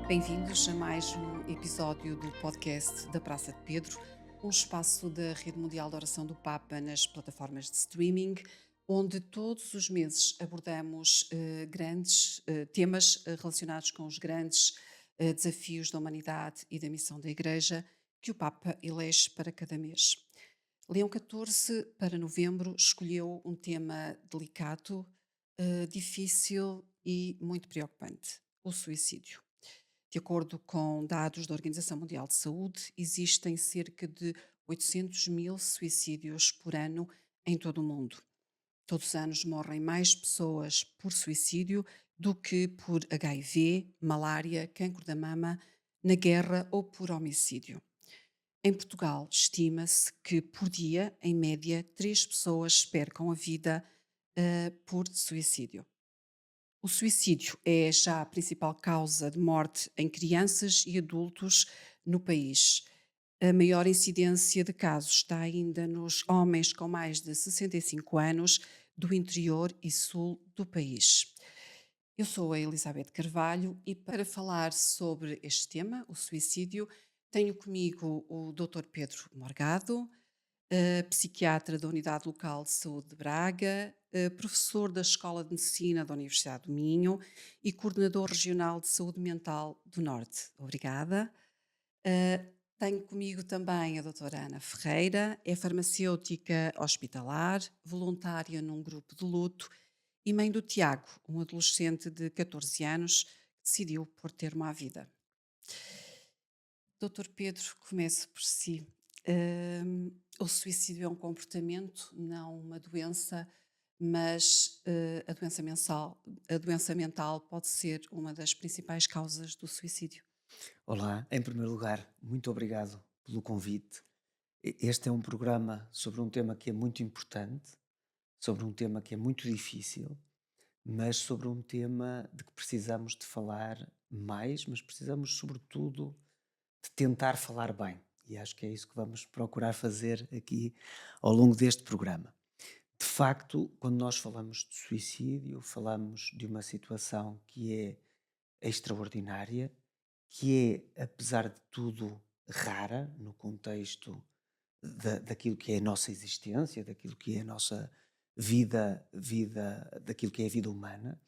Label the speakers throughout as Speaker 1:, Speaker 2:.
Speaker 1: Bem-vindos a mais um episódio do podcast da Praça de Pedro, um espaço da Rede Mundial de Oração do Papa nas plataformas de streaming, onde todos os meses abordamos grandes temas relacionados com os grandes desafios da humanidade e da missão da Igreja que o Papa elege para cada mês. Leão XIV, para novembro, escolheu um tema delicado, difícil e muito preocupante: o suicídio. De acordo com dados da Organização Mundial de Saúde, existem cerca de 800 mil suicídios por ano em todo o mundo. Todos os anos morrem mais pessoas por suicídio do que por HIV, malária, cancro da mama, na guerra ou por homicídio. Em Portugal, estima-se que por dia, em média, 3 pessoas percam a vida por suicídio. O suicídio é já a principal causa de morte em crianças e adultos no país. A maior incidência de casos está ainda nos homens com mais de 65 anos do interior e sul do país. Eu sou a Elizabeth Carvalho e para falar sobre este tema, o suicídio, tenho comigo o Dr. Pedro Morgado, psiquiatra da Unidade Local de Saúde de Braga, professor da Escola de Medicina da Universidade do Minho e coordenador regional de saúde mental do Norte. Obrigada. Tenho comigo também a doutora Ana Ferreira, é farmacêutica hospitalar, voluntária num grupo de luto e mãe do Tiago, um adolescente de 14 anos que decidiu por ter uma vida. Doutor Pedro, comece por si. O suicídio é um comportamento, não uma doença, mas a doença mental pode ser uma das principais causas do suicídio.
Speaker 2: Olá, em primeiro lugar, muito obrigado pelo convite. Este é um programa sobre um tema que é muito importante, sobre um tema que é muito difícil, mas sobre um tema de que precisamos de falar mais, mas precisamos, sobretudo, de tentar falar bem. E acho que é isso que vamos procurar fazer aqui ao longo deste programa. De facto, quando nós falamos de suicídio, falamos de uma situação que é extraordinária, que é, apesar de tudo, rara no contexto daquilo que é a nossa existência, daquilo que é a nossa vida, daquilo que é a vida humana,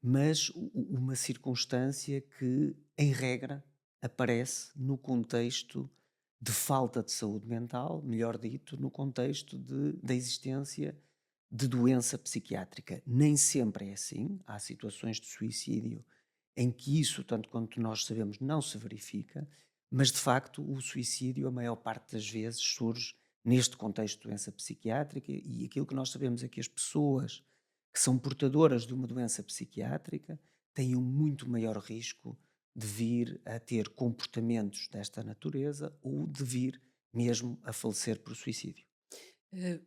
Speaker 2: mas uma circunstância que, em regra, aparece no contexto de falta de saúde mental, melhor dito, no contexto da existência de doença psiquiátrica. Nem sempre é assim. Há situações de suicídio em que isso, tanto quanto nós sabemos, não se verifica, mas de facto o suicídio, a maior parte das vezes, surge neste contexto de doença psiquiátrica, e aquilo que nós sabemos é que as pessoas que são portadoras de uma doença psiquiátrica têm um muito maior risco de vir a ter comportamentos desta natureza ou de vir mesmo a falecer por suicídio.
Speaker 1: Eh,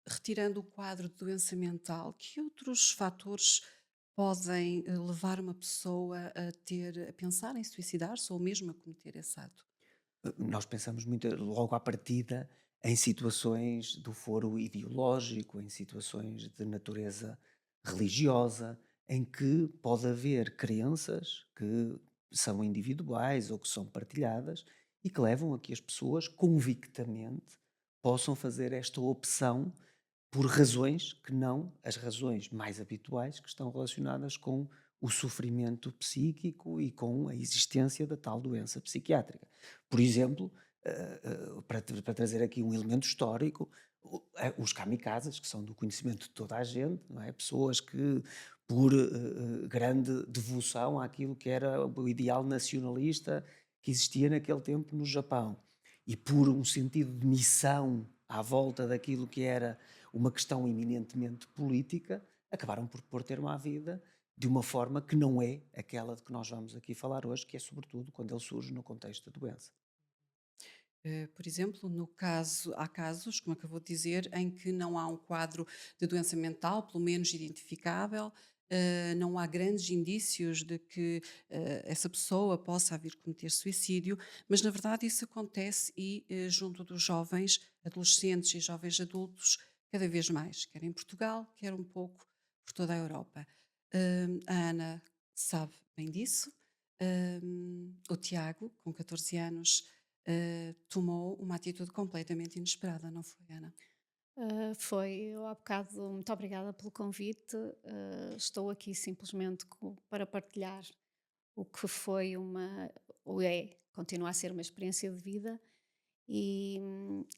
Speaker 1: Retirando o quadro de doença mental, que outros fatores podem levar uma pessoa a pensar em suicidar-se ou mesmo a cometer esse ato?
Speaker 2: Nós pensamos muito logo à partida em situações do foro ideológico, em situações de natureza religiosa, em que pode haver crenças que são individuais ou que são partilhadas e que levam a que as pessoas convictamente possam fazer esta opção por razões que não as razões mais habituais que estão relacionadas com o sofrimento psíquico e com a existência da tal doença psiquiátrica. Por exemplo, para trazer aqui um elemento histórico, os kamikazes, que são do conhecimento de toda a gente, não é? Pessoas que, por grande devoção àquilo que era o ideal nacionalista que existia naquele tempo no Japão, e por um sentido de missão à volta daquilo que era uma questão eminentemente política, acabaram por ter uma vida de uma forma que não é aquela de que nós vamos aqui falar hoje, que é sobretudo quando ele surge no contexto da doença.
Speaker 1: Por exemplo, no caso, há casos, como acabou de dizer, em que não há um quadro de doença mental, pelo menos identificável, não há grandes indícios de que essa pessoa possa vir cometer suicídio, mas na verdade isso acontece e junto dos jovens, adolescentes e jovens adultos, cada vez mais, quer em Portugal, quer um pouco por toda a Europa. A Ana sabe bem disso. O Tiago, com 14 anos, tomou uma atitude completamente inesperada, não foi, Ana?
Speaker 3: Foi, eu há bocado, muito obrigada pelo convite. Estou aqui simplesmente para partilhar o que foi ou continua a ser uma experiência de vida e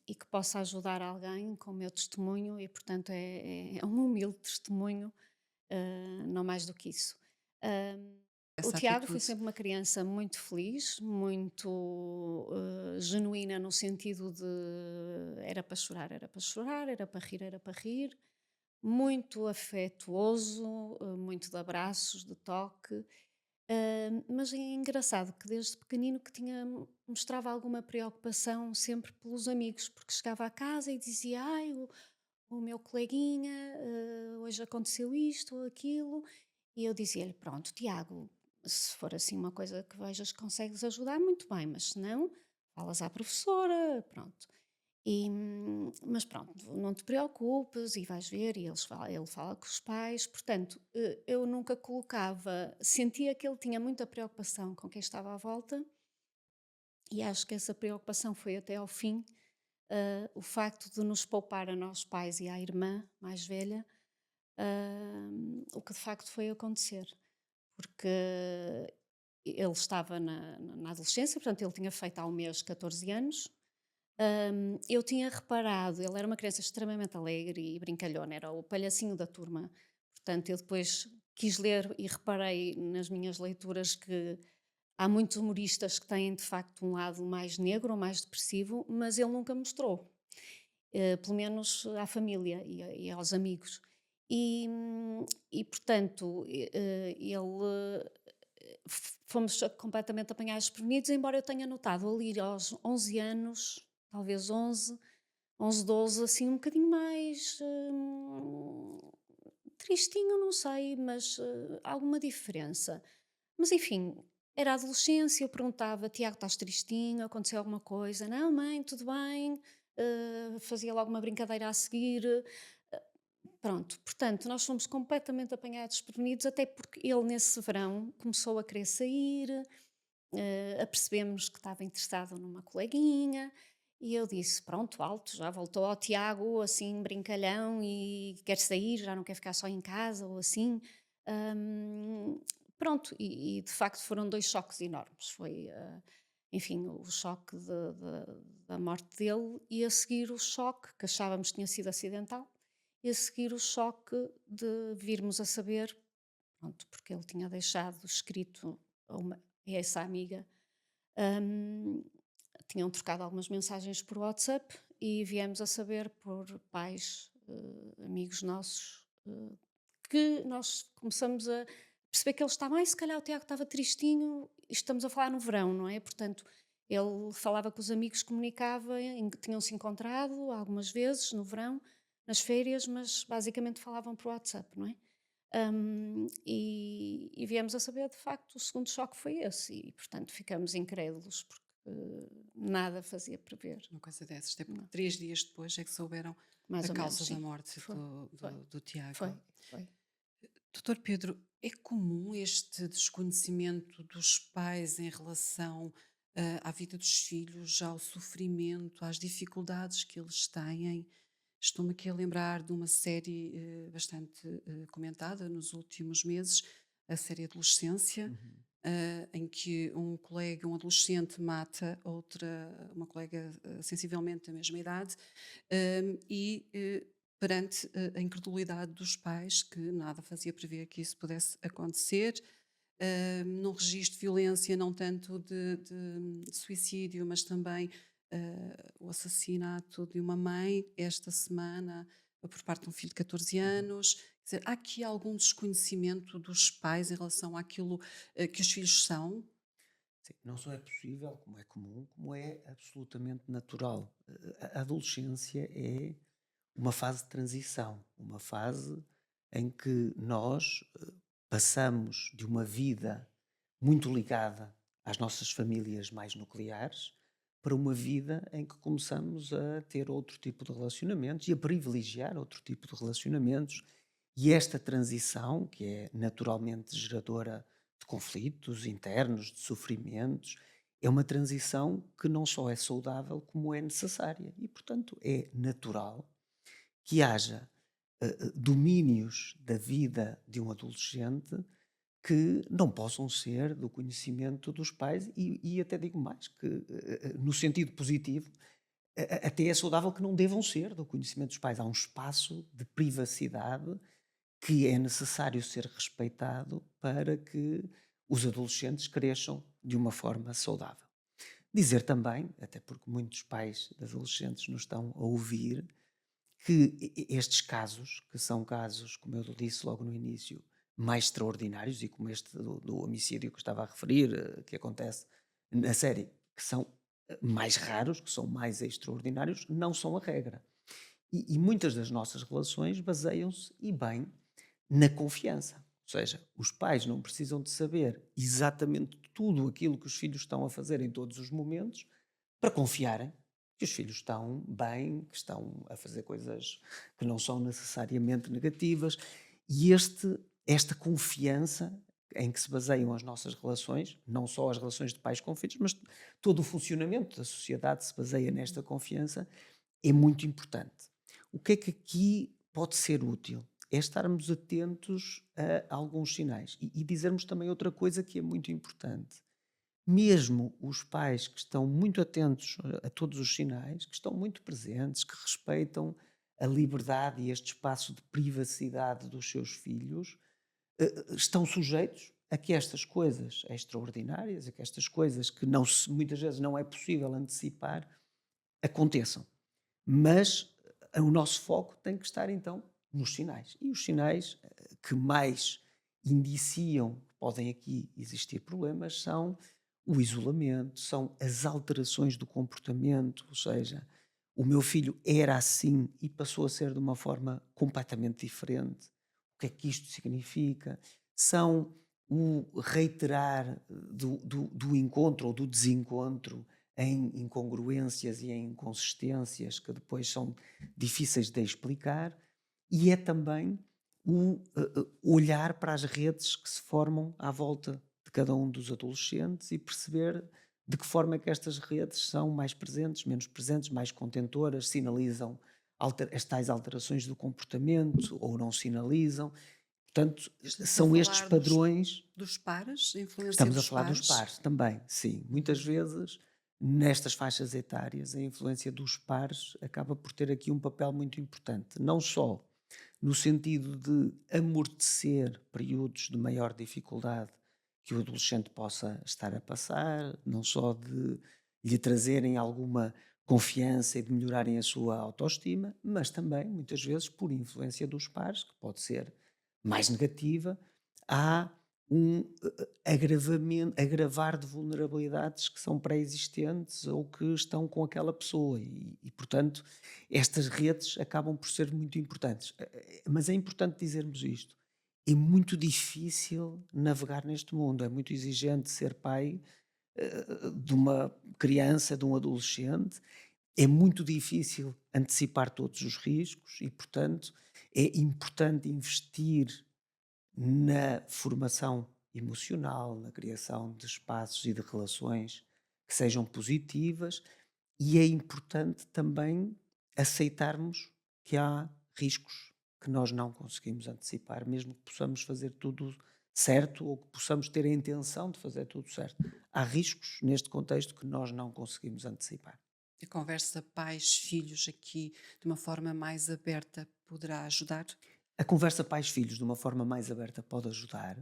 Speaker 3: que possa ajudar alguém com o meu testemunho, e portanto é um humilde testemunho, não mais do que isso. O
Speaker 1: Essa
Speaker 3: Tiago foi
Speaker 1: atitude.
Speaker 3: sempre uma criança muito feliz, muito genuína, no sentido de era para chorar, era para chorar, era para rir, era para rir, muito afetuoso, muito de abraços, de toque, mas é engraçado que desde pequenino que mostrava alguma preocupação sempre pelos amigos, porque chegava a casa e dizia: ai, o meu coleguinha, hoje aconteceu isto ou aquilo, e eu dizia-lhe: pronto, Tiago, se for assim uma coisa que vejas que consegues ajudar, muito bem, mas se não, falas à professora, pronto. Mas pronto, não te preocupes e vais ver, e ele fala com os pais. Portanto, eu nunca colocava, sentia que ele tinha muita preocupação com quem estava à volta, e acho que essa preocupação foi até ao fim. O facto de nos poupar a nós pais e à irmã mais velha, o que de facto foi acontecer, porque ele estava na adolescência, portanto ele tinha feito há um mês 14 anos. Eu tinha reparado, ele era uma criança extremamente alegre e brincalhona, era o palhacinho da turma. Portanto, eu depois quis ler e reparei nas minhas leituras que há muitos humoristas que têm de facto um lado mais negro ou mais depressivo, mas ele nunca mostrou, pelo menos à família e aos amigos. E portanto, ele fomos completamente apanhados desprevenidos, embora eu tenha notado ali aos 11 anos, talvez 11, 12, assim um bocadinho mais tristinho, não sei, mas alguma diferença. Mas enfim, era adolescência, eu perguntava: Tiago, estás tristinho? Aconteceu alguma coisa? Não, mãe, tudo bem. Fazia logo uma brincadeira a seguir. Pronto, portanto, nós fomos completamente apanhados desprevenidos, até porque ele, nesse verão, começou a querer sair, apercebemos que estava interessado numa coleguinha, e eu disse: pronto, alto, já voltou ao Tiago, assim, brincalhão, e quer sair, já não quer ficar só em casa, ou assim. Hum, Pronto, e de facto foram dois choques enormes. Foi, enfim, o choque da morte dele, e a seguir o choque, que achávamos que tinha sido acidental, e a seguir o choque de virmos a saber, pronto, porque ele tinha deixado escrito a essa amiga, hum, tinham trocado algumas mensagens por WhatsApp, e viemos a saber por pais, amigos nossos, que nós começamos a perceber que ele estava, se calhar o Tiago estava tristinho, e estamos a falar no verão, não é? Portanto, ele falava com os amigos, comunicava, tinham-se encontrado algumas vezes no verão, nas férias, mas basicamente falavam por WhatsApp, não é? E viemos a saber, de facto, o segundo choque foi esse, e portanto ficamos incrédulos, porque nada fazia prever.
Speaker 1: Uma coisa dessas, até porque
Speaker 3: Não,
Speaker 1: 3 dias depois é que souberam
Speaker 3: mais
Speaker 1: a
Speaker 3: ou
Speaker 1: causa
Speaker 3: menos,
Speaker 1: da
Speaker 3: sim.
Speaker 1: morte
Speaker 3: Foi, foi,
Speaker 1: do
Speaker 3: foi,
Speaker 1: Tiago.
Speaker 3: foi.
Speaker 1: Doutor Pedro, é comum este desconhecimento dos pais em relação, à vida dos filhos, ao sofrimento, às dificuldades que eles têm? Estou-me aqui a lembrar de uma série, bastante, comentada nos últimos meses, a série Adolescência,
Speaker 2: Uhum.
Speaker 1: em que um adolescente mata uma colega, sensivelmente da mesma idade, perante a incredulidade dos pais, que nada fazia prever que isso pudesse acontecer, num registro de violência não tanto de suicídio, mas também o assassinato de uma mãe esta semana por parte de um filho de 14
Speaker 2: Uhum.
Speaker 1: anos. Quer dizer, há aqui algum desconhecimento dos pais em relação àquilo que os filhos são?
Speaker 2: Sim, não só é possível, como é comum, como é absolutamente natural. A adolescência é uma fase de transição, uma fase em que nós passamos de uma vida muito ligada às nossas famílias mais nucleares para uma vida em que começamos a ter outro tipo de relacionamentos e a privilegiar outro tipo de relacionamentos. E esta transição, que é naturalmente geradora de conflitos internos, de sofrimentos. É uma transição que não só é saudável, como é necessária. E, portanto, é natural que haja domínios da vida de um adolescente que não possam ser do conhecimento dos pais e até digo mais, que no sentido positivo, até é saudável que não devam ser do conhecimento dos pais. Há um espaço de privacidade que é necessário ser respeitado para que os adolescentes cresçam de uma forma saudável. Dizer também, até porque muitos pais de adolescentes nos estão a ouvir, que estes casos, que são casos, como eu disse logo no início, mais extraordinários, e como este do homicídio que eu estava a referir, que acontece na série, que são mais raros, que são mais extraordinários, não são a regra. E muitas das nossas relações baseiam-se, e bem, na confiança. Ou seja, os pais não precisam de saber exatamente tudo aquilo que os filhos estão a fazer em todos os momentos para confiarem que os filhos estão bem, que estão a fazer coisas que não são necessariamente negativas. E esta confiança em que se baseiam as nossas relações, não só as relações de pais com filhos, mas todo o funcionamento da sociedade se baseia nesta confiança, é muito importante. O que é que aqui pode ser útil? É estarmos atentos a alguns sinais e dizermos também outra coisa que é muito importante. Mesmo os pais que estão muito atentos a todos os sinais, que estão muito presentes, que respeitam a liberdade e este espaço de privacidade dos seus filhos, estão sujeitos a que estas coisas extraordinárias, a que estas coisas que muitas vezes não é possível antecipar, aconteçam. Mas o nosso foco tem que estar então nos sinais. E os sinais que mais indiciam que podem aqui existir problemas são o isolamento, são as alterações do comportamento, ou seja, o meu filho era assim e passou a ser de uma forma completamente diferente. O que é que isto significa? São o reiterar do encontro ou do desencontro em incongruências e em inconsistências que depois são difíceis de explicar, e é também o olhar para as redes que se formam à volta de cada um dos adolescentes e perceber de que forma é que estas redes são mais presentes, menos presentes, mais contentoras, sinalizam as tais alterações do comportamento ou não sinalizam. Portanto,
Speaker 1: Estamos a
Speaker 2: são estes
Speaker 1: falar
Speaker 2: padrões.
Speaker 1: dos pares, a influência
Speaker 2: Estamos a
Speaker 1: dos
Speaker 2: falar dos
Speaker 1: pares.
Speaker 2: pares também, sim. Muitas vezes, nestas faixas etárias, a influência dos pares acaba por ter aqui um papel muito importante. Não só no sentido de amortecer períodos de maior dificuldade que o adolescente possa estar a passar, não só de lhe trazerem alguma confiança e de melhorarem a sua autoestima, mas também, muitas vezes, por influência dos pares, que pode ser mais negativa, há um agravar de vulnerabilidades que são pré-existentes ou que estão com aquela pessoa portanto, estas redes acabam por ser muito importantes. Mas é importante dizermos isto. É muito difícil navegar neste mundo, é muito exigente ser pai de uma criança, de um adolescente, é muito difícil antecipar todos os riscos e, portanto, é importante investir na formação emocional, na criação de espaços e de relações que sejam positivas, e é importante também aceitarmos que há riscos que nós não conseguimos antecipar, mesmo que possamos fazer tudo certo ou que possamos ter a intenção de fazer tudo certo. Há riscos neste contexto que nós não conseguimos antecipar.
Speaker 1: A conversa pais-filhos aqui de uma forma mais aberta poderá ajudar?
Speaker 2: A conversa pais-filhos de uma forma mais aberta pode ajudar,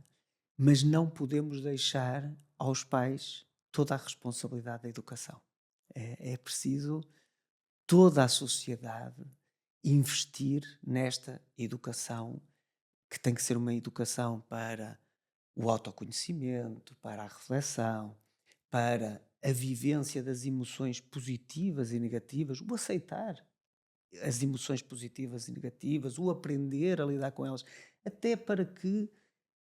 Speaker 2: mas não podemos deixar aos pais toda a responsabilidade da educação. É preciso toda a sociedade investir nesta educação, que tem que ser uma educação para o autoconhecimento, para a reflexão, para a vivência das emoções positivas e negativas, o aceitar as emoções positivas e negativas, o aprender a lidar com elas, até para que,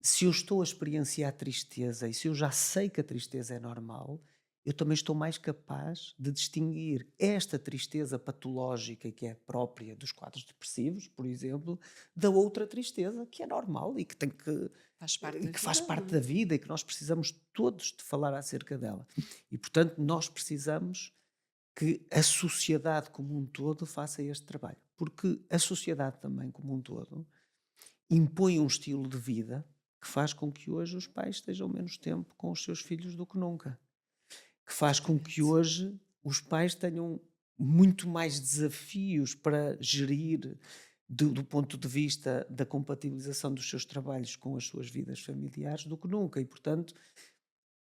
Speaker 2: se eu estou a experienciar tristeza e se eu já sei que a tristeza é normal, eu também estou mais capaz de distinguir esta tristeza patológica que é própria dos quadros depressivos, por exemplo, da outra tristeza que é normal e que tem que
Speaker 1: Faz parte
Speaker 2: e
Speaker 1: da
Speaker 2: que faz
Speaker 1: vida, não
Speaker 2: parte
Speaker 1: é?
Speaker 2: da vida e que nós precisamos todos de falar acerca dela. E portanto, nós precisamos que a sociedade como um todo faça este trabalho, porque a sociedade também como um todo impõe um estilo de vida que faz com que hoje os pais estejam menos tempo com os seus filhos do que nunca, que faz com que
Speaker 1: Exatamente.
Speaker 2: hoje os pais tenham muito mais desafios para gerir do ponto de vista da compatibilização dos seus trabalhos com as suas vidas familiares do que nunca. E, portanto,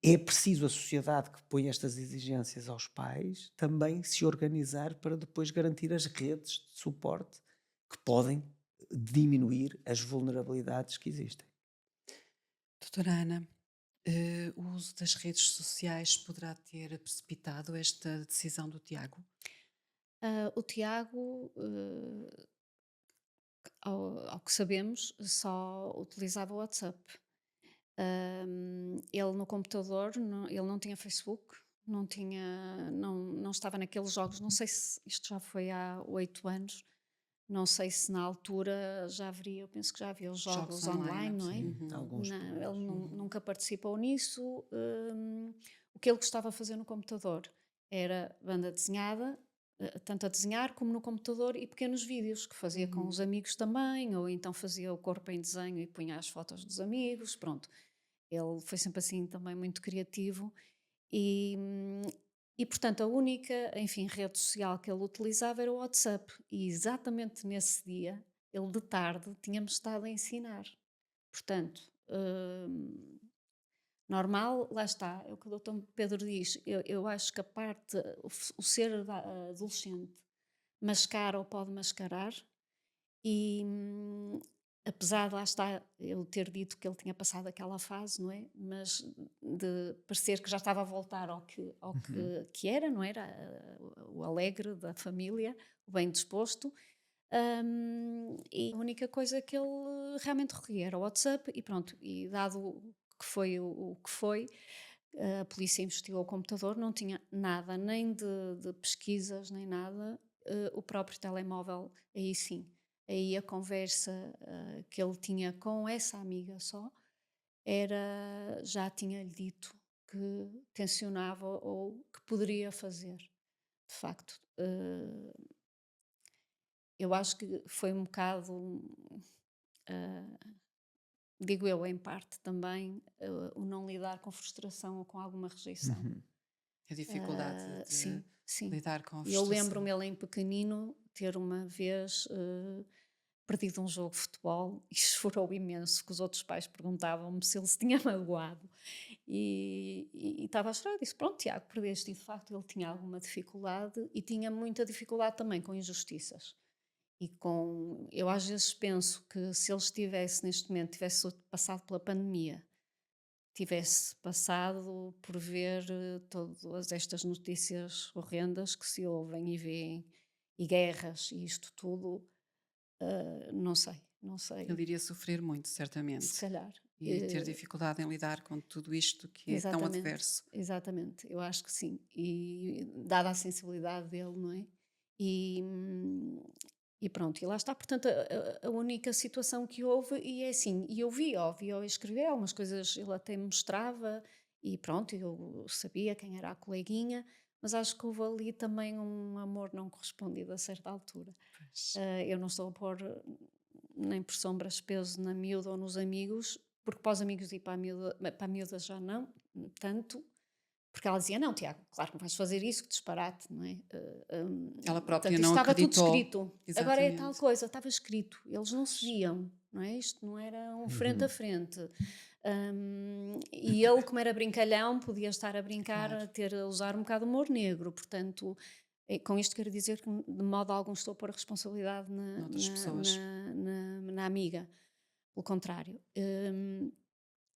Speaker 2: é preciso a sociedade que põe estas exigências aos pais também se organizar para depois garantir as redes de suporte que podem diminuir as vulnerabilidades que existem.
Speaker 1: Doutora Ana, o uso das redes sociais poderá ter precipitado esta decisão do Tiago?
Speaker 3: O Tiago, ao que sabemos, só utilizava o WhatsApp. Ele no computador, ele não tinha Facebook, não estava naqueles jogos. Não sei se isto já foi há 8 anos, não sei se na altura já haveria, eu penso que já havia os
Speaker 1: Jogos
Speaker 3: jogos online,
Speaker 1: online?
Speaker 3: não é?
Speaker 2: Sim,
Speaker 1: Uhum,
Speaker 2: alguns
Speaker 3: Ele
Speaker 2: pormenores.
Speaker 1: uhum.
Speaker 3: nunca participou nisso. O que ele gostava de fazer no computador era banda desenhada, tanto a desenhar como no computador, e pequenos vídeos que fazia com
Speaker 1: Uhum.
Speaker 3: os amigos também, ou então fazia o corpo em desenho e punha as fotos dos amigos, pronto. Ele foi sempre assim também muito criativo e, hum, e portanto a única, enfim, rede social que ele utilizava era o WhatsApp, e exatamente nesse dia, ele de tarde tinha-me estado a ensinar. Portanto, normal, lá está, é o que o doutor Pedro diz, eu acho que a parte, o ser adolescente mascara ou pode mascarar, e, apesar de lá está ele ter dito que ele tinha passado aquela fase, não é? Mas de parecer que já estava a voltar
Speaker 2: Uhum.
Speaker 3: que era, não era? O alegre da família, o bem disposto. E a única coisa que ele realmente recorria era o WhatsApp, e pronto. E dado o que foi o que foi, a polícia investigou o computador, não tinha nada, nem de pesquisas, nem nada. O próprio telemóvel, aí sim. Aí a conversa que ele tinha com essa amiga só era, já tinha-lhe dito que tencionava ou que poderia fazer. De facto, eu acho que foi um bocado, digo eu, em parte também, o não lidar com frustração ou com alguma rejeição.
Speaker 2: Uhum.
Speaker 1: A dificuldade de
Speaker 3: Sim, sim.
Speaker 1: lidar com a
Speaker 3: E eu
Speaker 1: frustração.
Speaker 3: lembro-me ele em pequenino ter uma vez perdido um jogo de futebol e chorou imenso, que os outros pais perguntavam-me se ele se tinha magoado. E estava a chorar. Eu disse: Pronto, Tiago, perdeste. E de facto ele tinha alguma dificuldade e tinha muita dificuldade também com injustiças. E com. Eu às vezes penso que se ele estivesse neste momento, tivesse passado pela pandemia, tivesse passado por ver todas estas notícias horrendas que se ouvem e veem, e guerras e isto tudo, não sei, não
Speaker 1: Ele
Speaker 3: sei,
Speaker 1: iria sofrer muito,
Speaker 3: se
Speaker 1: certamente,
Speaker 3: calhar.
Speaker 1: e ter dificuldade em lidar com tudo isto que é tão
Speaker 3: Exatamente,
Speaker 1: adverso.
Speaker 3: exatamente, eu acho que sim. E dada a sensibilidade dele, não é? E, hum, e pronto, e lá está. Portanto, a única situação que houve, e é assim, e eu vi-o escrever algumas coisas, ele até me mostrava, e pronto, eu sabia quem era a coleguinha, mas acho que houve ali também um amor não correspondido a certa altura.
Speaker 1: Pois.
Speaker 3: Eu não estou a pôr nem por sombras peso na miúda ou nos amigos, porque para os amigos e para a miúda já não, tanto, porque ela dizia: Não, Tiago, claro que não vais fazer isso, que disparate, não é?
Speaker 1: Ela própria
Speaker 3: Portanto, isso
Speaker 1: não
Speaker 3: estava tudo
Speaker 1: acreditou.
Speaker 3: escrito. Agora é tal
Speaker 1: Exatamente.
Speaker 3: coisa, estava escrito, eles não se
Speaker 1: Pois.
Speaker 3: viam, não é? Isto não era um frente a
Speaker 2: Uhum.
Speaker 3: frente. E ele, como era brincalhão, podia estar a brincar,
Speaker 1: Claro.
Speaker 3: a usar um bocado de humor negro, portanto. Com isto quero dizer que de modo algum estou a pôr a responsabilidade
Speaker 1: Noutras pessoas.
Speaker 3: na amiga, pelo contrário.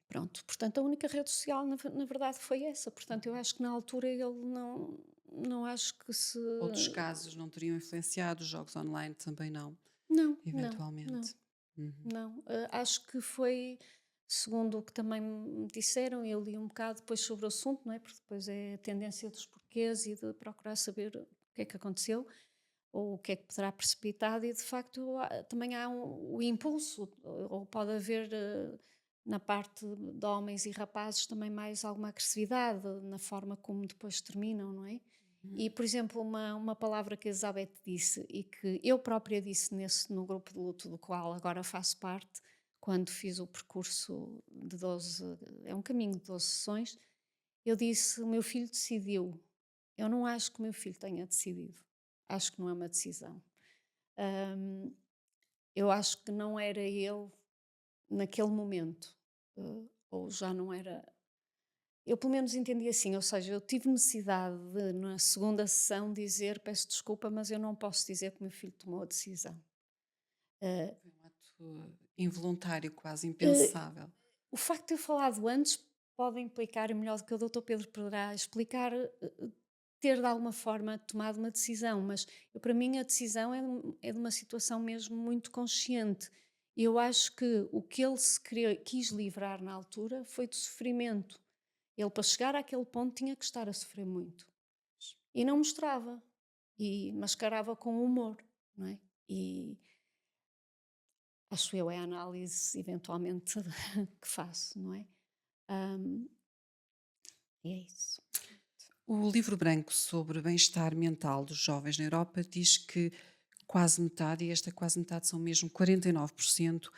Speaker 3: Pronto, portanto, a única rede social na verdade foi essa. Portanto, eu acho que na altura ele não acho que se.
Speaker 1: Outros casos não teriam influenciado, os jogos online também não,
Speaker 3: Não, não, não,
Speaker 1: eventualmente. Uhum.
Speaker 3: não. Acho que foi segundo o que também me disseram, eu li um bocado depois sobre o assunto, não é? Porque depois é a tendência dos porquês e de procurar saber o que é que aconteceu ou o que é que poderá precipitar, e de facto também há o impulso, ou pode haver na parte de homens e rapazes também mais alguma agressividade na forma como depois terminam, não é? E, por exemplo, uma palavra que a Elizabeth disse e que eu própria disse no grupo de luto do qual agora faço parte, quando fiz o percurso de 12, é um caminho de 12 sessões, eu disse: o meu filho decidiu. Eu não acho que o meu filho tenha decidido. Acho que não é uma decisão. Ahm, eu acho que não era ele naquele momento, ou já não era. Eu pelo menos entendi assim, ou seja, eu tive necessidade de, na segunda sessão, dizer: peço desculpa, mas eu não posso dizer que o meu filho tomou a decisão. Ah,
Speaker 1: Foi um ato involuntário, quase
Speaker 3: eh,
Speaker 1: impensável.
Speaker 3: o facto de ter falado antes pode implicar, e melhor do que o Dr. Pedro poderá explicar, ter de alguma forma tomado uma decisão, mas para mim a decisão é de uma situação mesmo muito consciente. E eu acho que o que ele quis livrar na altura foi do sofrimento. Ele, para chegar àquele ponto, tinha que estar a sofrer muito. E não mostrava. E mascarava com humor, não é? E acho eu, é a análise eventualmente que faço, não é? Ahm, e é isso.
Speaker 1: O livro branco sobre bem-estar mental dos jovens na Europa diz que quase metade, e esta quase metade são mesmo 49%,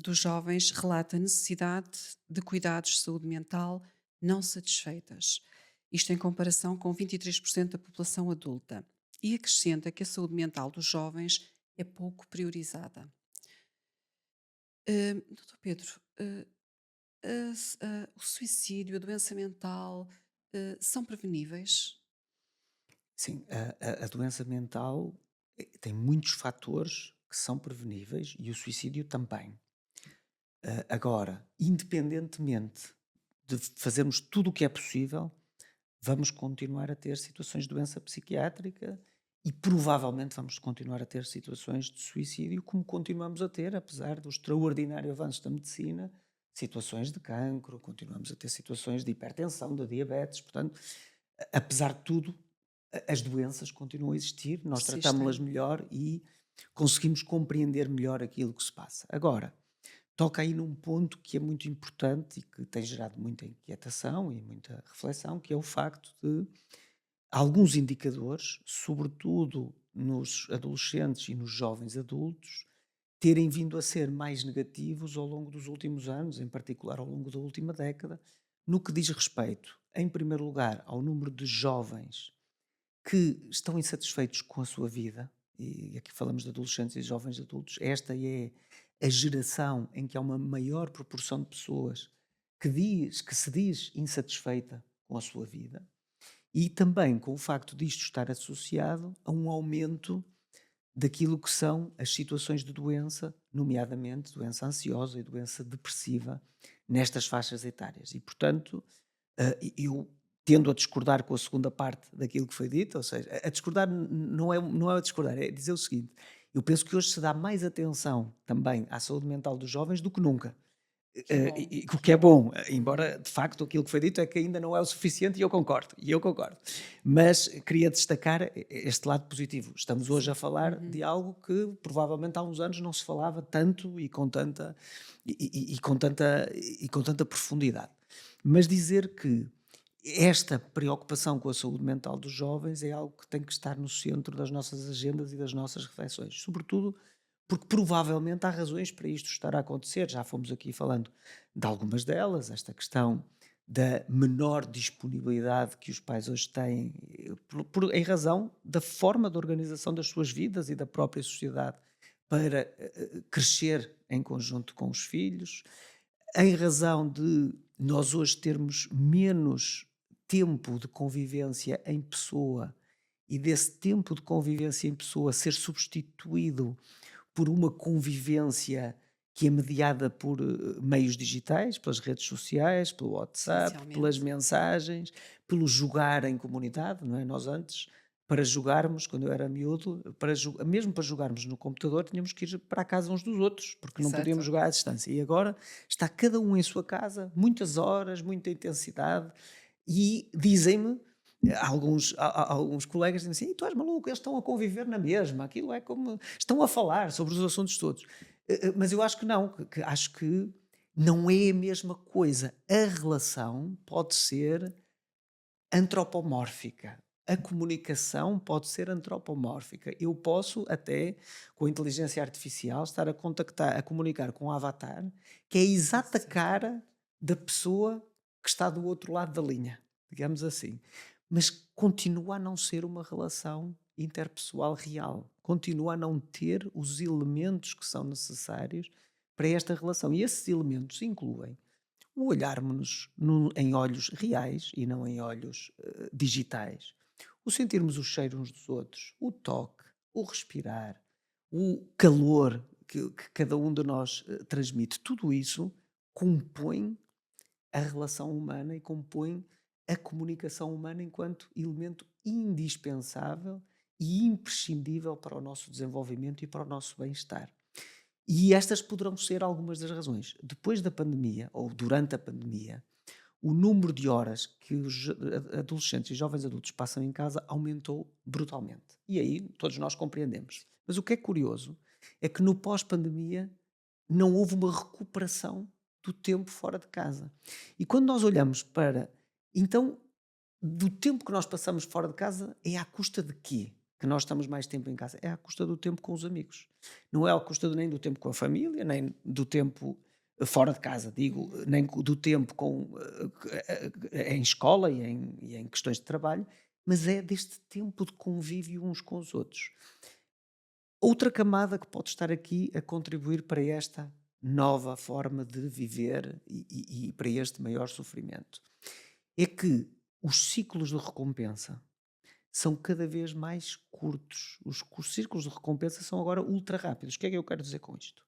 Speaker 1: dos jovens relata a necessidade de cuidados de saúde mental não satisfeitas. Isto em comparação com 23% da população adulta. E acrescenta que a saúde mental dos jovens é pouco priorizada. Doutor Pedro, o suicídio, a doença mental, são preveníveis?
Speaker 2: Sim, a doença mental tem muitos fatores que são preveníveis e o suicídio também. Agora, independentemente de fazermos tudo o que é possível, vamos continuar a ter situações de doença psiquiátrica e provavelmente vamos continuar a ter situações de suicídio, como continuamos a ter, apesar do extraordinário avanço da medicina, situações de cancro, continuamos a ter situações de hipertensão, de diabetes. Portanto, apesar de tudo, as doenças continuam a existir, nós tratámos-las
Speaker 1: Persistem.
Speaker 2: melhor e conseguimos compreender melhor aquilo que se passa. Agora, toca aí num ponto que é muito importante e que tem gerado muita inquietação e muita reflexão, que é o facto de alguns indicadores, sobretudo nos adolescentes e nos jovens adultos, terem vindo a ser mais negativos ao longo dos últimos anos, em particular ao longo da última década, no que diz respeito, em primeiro lugar, ao número de jovens que estão insatisfeitos com a sua vida, e aqui falamos de adolescentes e jovens adultos. Esta é a geração em que há uma maior proporção de pessoas que se diz insatisfeita com a sua vida, e também com o facto disto estar associado a um aumento daquilo que são as situações de doença, nomeadamente doença ansiosa e doença depressiva, nestas faixas etárias. E, portanto, eu tendo a discordar com a segunda parte daquilo que foi dito, ou seja, a discordar não é a discordar, é dizer o seguinte: eu penso que hoje se dá mais atenção também à saúde mental dos jovens do que nunca.
Speaker 1: Que bom.
Speaker 2: O que é bom, embora de facto aquilo que foi dito é que ainda não é o suficiente, e eu concordo. Mas queria destacar este lado positivo. Estamos hoje a
Speaker 1: Sim.
Speaker 2: falar
Speaker 1: Uhum.
Speaker 2: de algo que provavelmente há uns anos não se falava tanto e com tanta, e com tanta profundidade. Mas dizer que esta preocupação com a saúde mental dos jovens é algo que tem que estar no centro das nossas agendas e das nossas reflexões, sobretudo porque provavelmente há razões para isto estar a acontecer. Já fomos aqui falando de algumas delas, esta questão da menor disponibilidade que os pais hoje têm, em razão da forma de organização das suas vidas e da própria sociedade para crescer em conjunto com os filhos, em razão de nós hoje termos menos tempo de convivência em pessoa e desse tempo de convivência em pessoa ser substituído por uma convivência que é mediada por meios digitais, pelas redes sociais, pelo WhatsApp, pelas
Speaker 1: Essencialmente.
Speaker 2: mensagens, pelo jogar em comunidade, não é? Nós antes para jogarmos, quando eu era miúdo, mesmo para jogarmos no computador, tínhamos que ir para a casa uns dos outros, porque não podíamos
Speaker 1: Exato.
Speaker 2: jogar à distância. E agora está cada um em sua casa, muitas horas, muita intensidade, e dizem-me, alguns colegas dizem assim: tu és maluco, eles estão a conviver na mesma, aquilo é como. Estão a falar sobre os assuntos todos. Mas eu acho que não, que acho que não é a mesma coisa. A relação pode ser antropomórfica. A comunicação pode ser antropomórfica. Eu posso até, com a inteligência artificial, estar a contactar, a comunicar com um avatar que é a exata
Speaker 1: Certo.
Speaker 2: cara da pessoa que está do outro lado da linha, digamos assim. Mas continua a não ser uma relação interpessoal real. Continua a não ter os elementos que são necessários para esta relação. E esses elementos incluem o olharmos-nos em olhos reais e não em olhos digitais, o sentirmos o cheiro uns dos outros, o toque, o respirar, o calor que cada um de nós transmite, tudo isso compõe a relação humana e compõe a comunicação humana enquanto elemento indispensável e imprescindível para o nosso desenvolvimento e para o nosso bem-estar. E estas poderão ser algumas das razões. Depois da pandemia, ou durante a pandemia, o número de horas que os adolescentes e jovens adultos passam em casa aumentou brutalmente. E aí todos nós compreendemos. Mas o que é curioso é que no pós-pandemia não houve uma recuperação do tempo fora de casa. E quando nós olhamos para, então, do tempo que nós passamos fora de casa, é à custa de quê? Que nós estamos mais tempo em casa? É à custa do tempo com os amigos. Não é à custa nem do tempo com a família, nem do tempo fora de casa, digo, nem do tempo em escola e em questões de trabalho, mas é deste tempo de convívio uns com os outros. Outra camada que pode estar aqui a contribuir para esta nova forma de viver e para este maior sofrimento é que os ciclos de recompensa são cada vez mais curtos. Os círculos de recompensa são agora ultra rápidos. O que é que eu quero dizer com isto?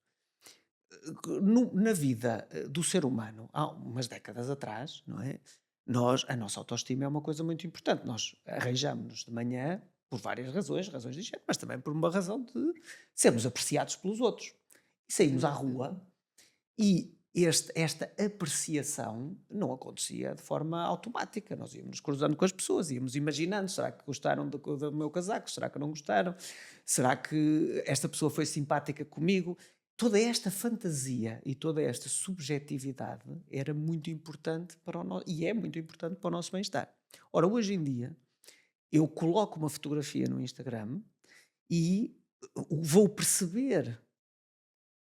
Speaker 2: Na vida do ser humano, há umas décadas atrás, não é? A nossa autoestima é uma coisa muito importante. Nós arranjamos-nos de manhã por várias razões, razões de higiene, mas também por uma razão de sermos apreciados pelos outros. E saímos à
Speaker 1: Exatamente.
Speaker 2: rua e esta apreciação não acontecia de forma automática. Nós íamos cruzando com as pessoas, íamos imaginando: será que gostaram do meu casaco? Será que não gostaram? Será que esta pessoa foi simpática comigo? Toda esta fantasia e toda esta subjetividade era muito importante e é muito importante para o nosso bem-estar. Ora, hoje em dia, eu coloco uma fotografia no Instagram e vou perceber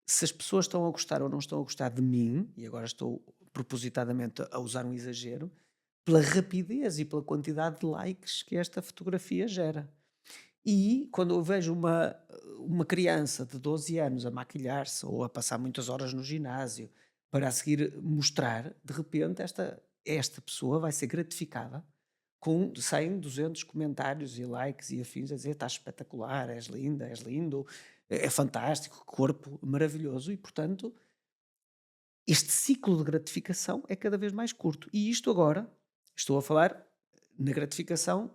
Speaker 2: se as pessoas estão a gostar ou não estão a gostar de mim, e agora estou propositadamente a usar um exagero, pela rapidez e pela quantidade de likes que esta fotografia gera. E quando eu vejo uma criança de 12 anos a maquilhar-se ou a passar muitas horas no ginásio para a seguir mostrar, de repente esta pessoa vai ser gratificada com 100, 200 comentários e likes e afins a dizer: estás espetacular, és linda, és lindo, é fantástico, que corpo maravilhoso. E, portanto, este ciclo de gratificação é cada vez mais curto. E isto agora, estou a falar na gratificação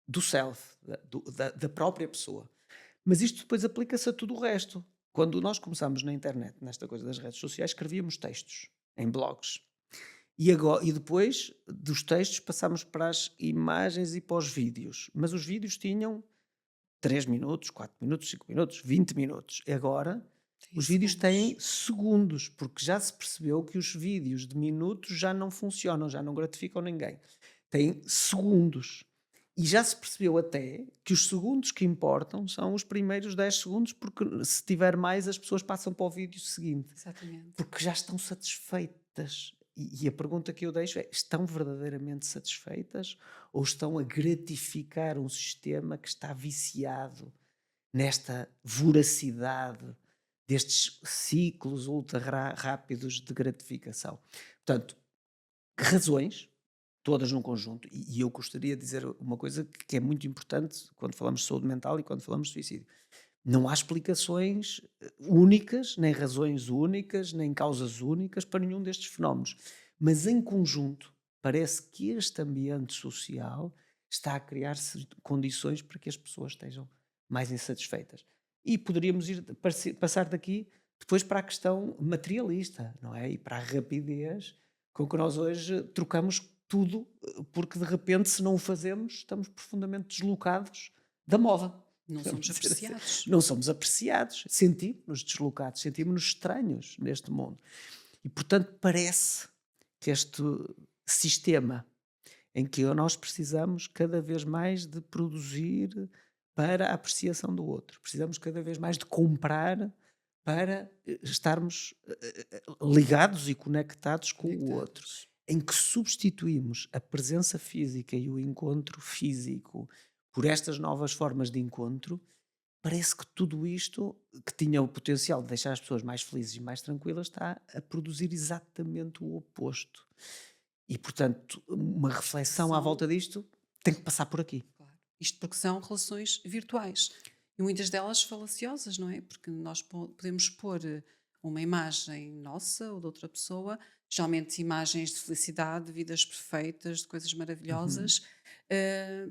Speaker 2: do self, da própria pessoa. Mas isto depois aplica-se a tudo o resto. Quando nós começámos na internet, nesta coisa das redes sociais, escrevíamos textos em blogs. E depois dos textos passámos para as imagens e para os vídeos. Mas os vídeos tinham 3 minutos, 4 minutos, 5 minutos, 20 minutos. Agora,
Speaker 1: Tem
Speaker 2: os vídeos
Speaker 1: segundos.
Speaker 2: têm segundos, porque já se percebeu que os vídeos de minutos já não funcionam, já não gratificam ninguém. Têm segundos. E já se percebeu até que os segundos que importam são os primeiros 10 segundos, porque se tiver mais, as pessoas passam para o vídeo seguinte,
Speaker 1: Exatamente.
Speaker 2: porque já estão satisfeitas. E a pergunta que eu deixo é: estão verdadeiramente satisfeitas ou estão a gratificar um sistema que está viciado nesta voracidade destes ciclos ultra rápidos de gratificação? Portanto, razões, todas num conjunto, e eu gostaria de dizer uma coisa que é muito importante quando falamos de saúde mental e quando falamos de suicídio. Não há explicações únicas, nem razões únicas, nem causas únicas para nenhum destes fenómenos. Mas em conjunto, parece que este ambiente social está a criar condições para que as pessoas estejam mais insatisfeitas. E poderíamos passar daqui depois para a questão materialista, não é? E para a rapidez com que nós hoje trocamos tudo, porque de repente, se não o fazemos, estamos profundamente deslocados da moda.
Speaker 1: Não
Speaker 2: Vamos
Speaker 1: somos
Speaker 2: dizer assim.
Speaker 1: apreciados.
Speaker 2: Não somos apreciados, sentimos-nos deslocados, sentimos-nos estranhos neste mundo. E, portanto, parece que este sistema em que nós precisamos cada vez mais de produzir para a apreciação do outro, precisamos cada vez mais de comprar para estarmos ligados e conectados com o outro,
Speaker 1: Conectados.
Speaker 2: em que substituímos a presença física e o encontro físico por estas novas formas de encontro. Parece que tudo isto, que tinha o potencial de deixar as pessoas mais felizes e mais tranquilas, está a produzir exatamente o oposto. E, portanto, uma reflexão à
Speaker 1: São,
Speaker 2: volta disto tem que passar por aqui.
Speaker 1: claro. Isto porque são relações virtuais. E muitas delas falaciosas, não é? Porque nós podemos pôr uma imagem nossa ou de outra pessoa, geralmente imagens de felicidade, de vidas perfeitas, de coisas
Speaker 2: Uhum.
Speaker 1: maravilhosas,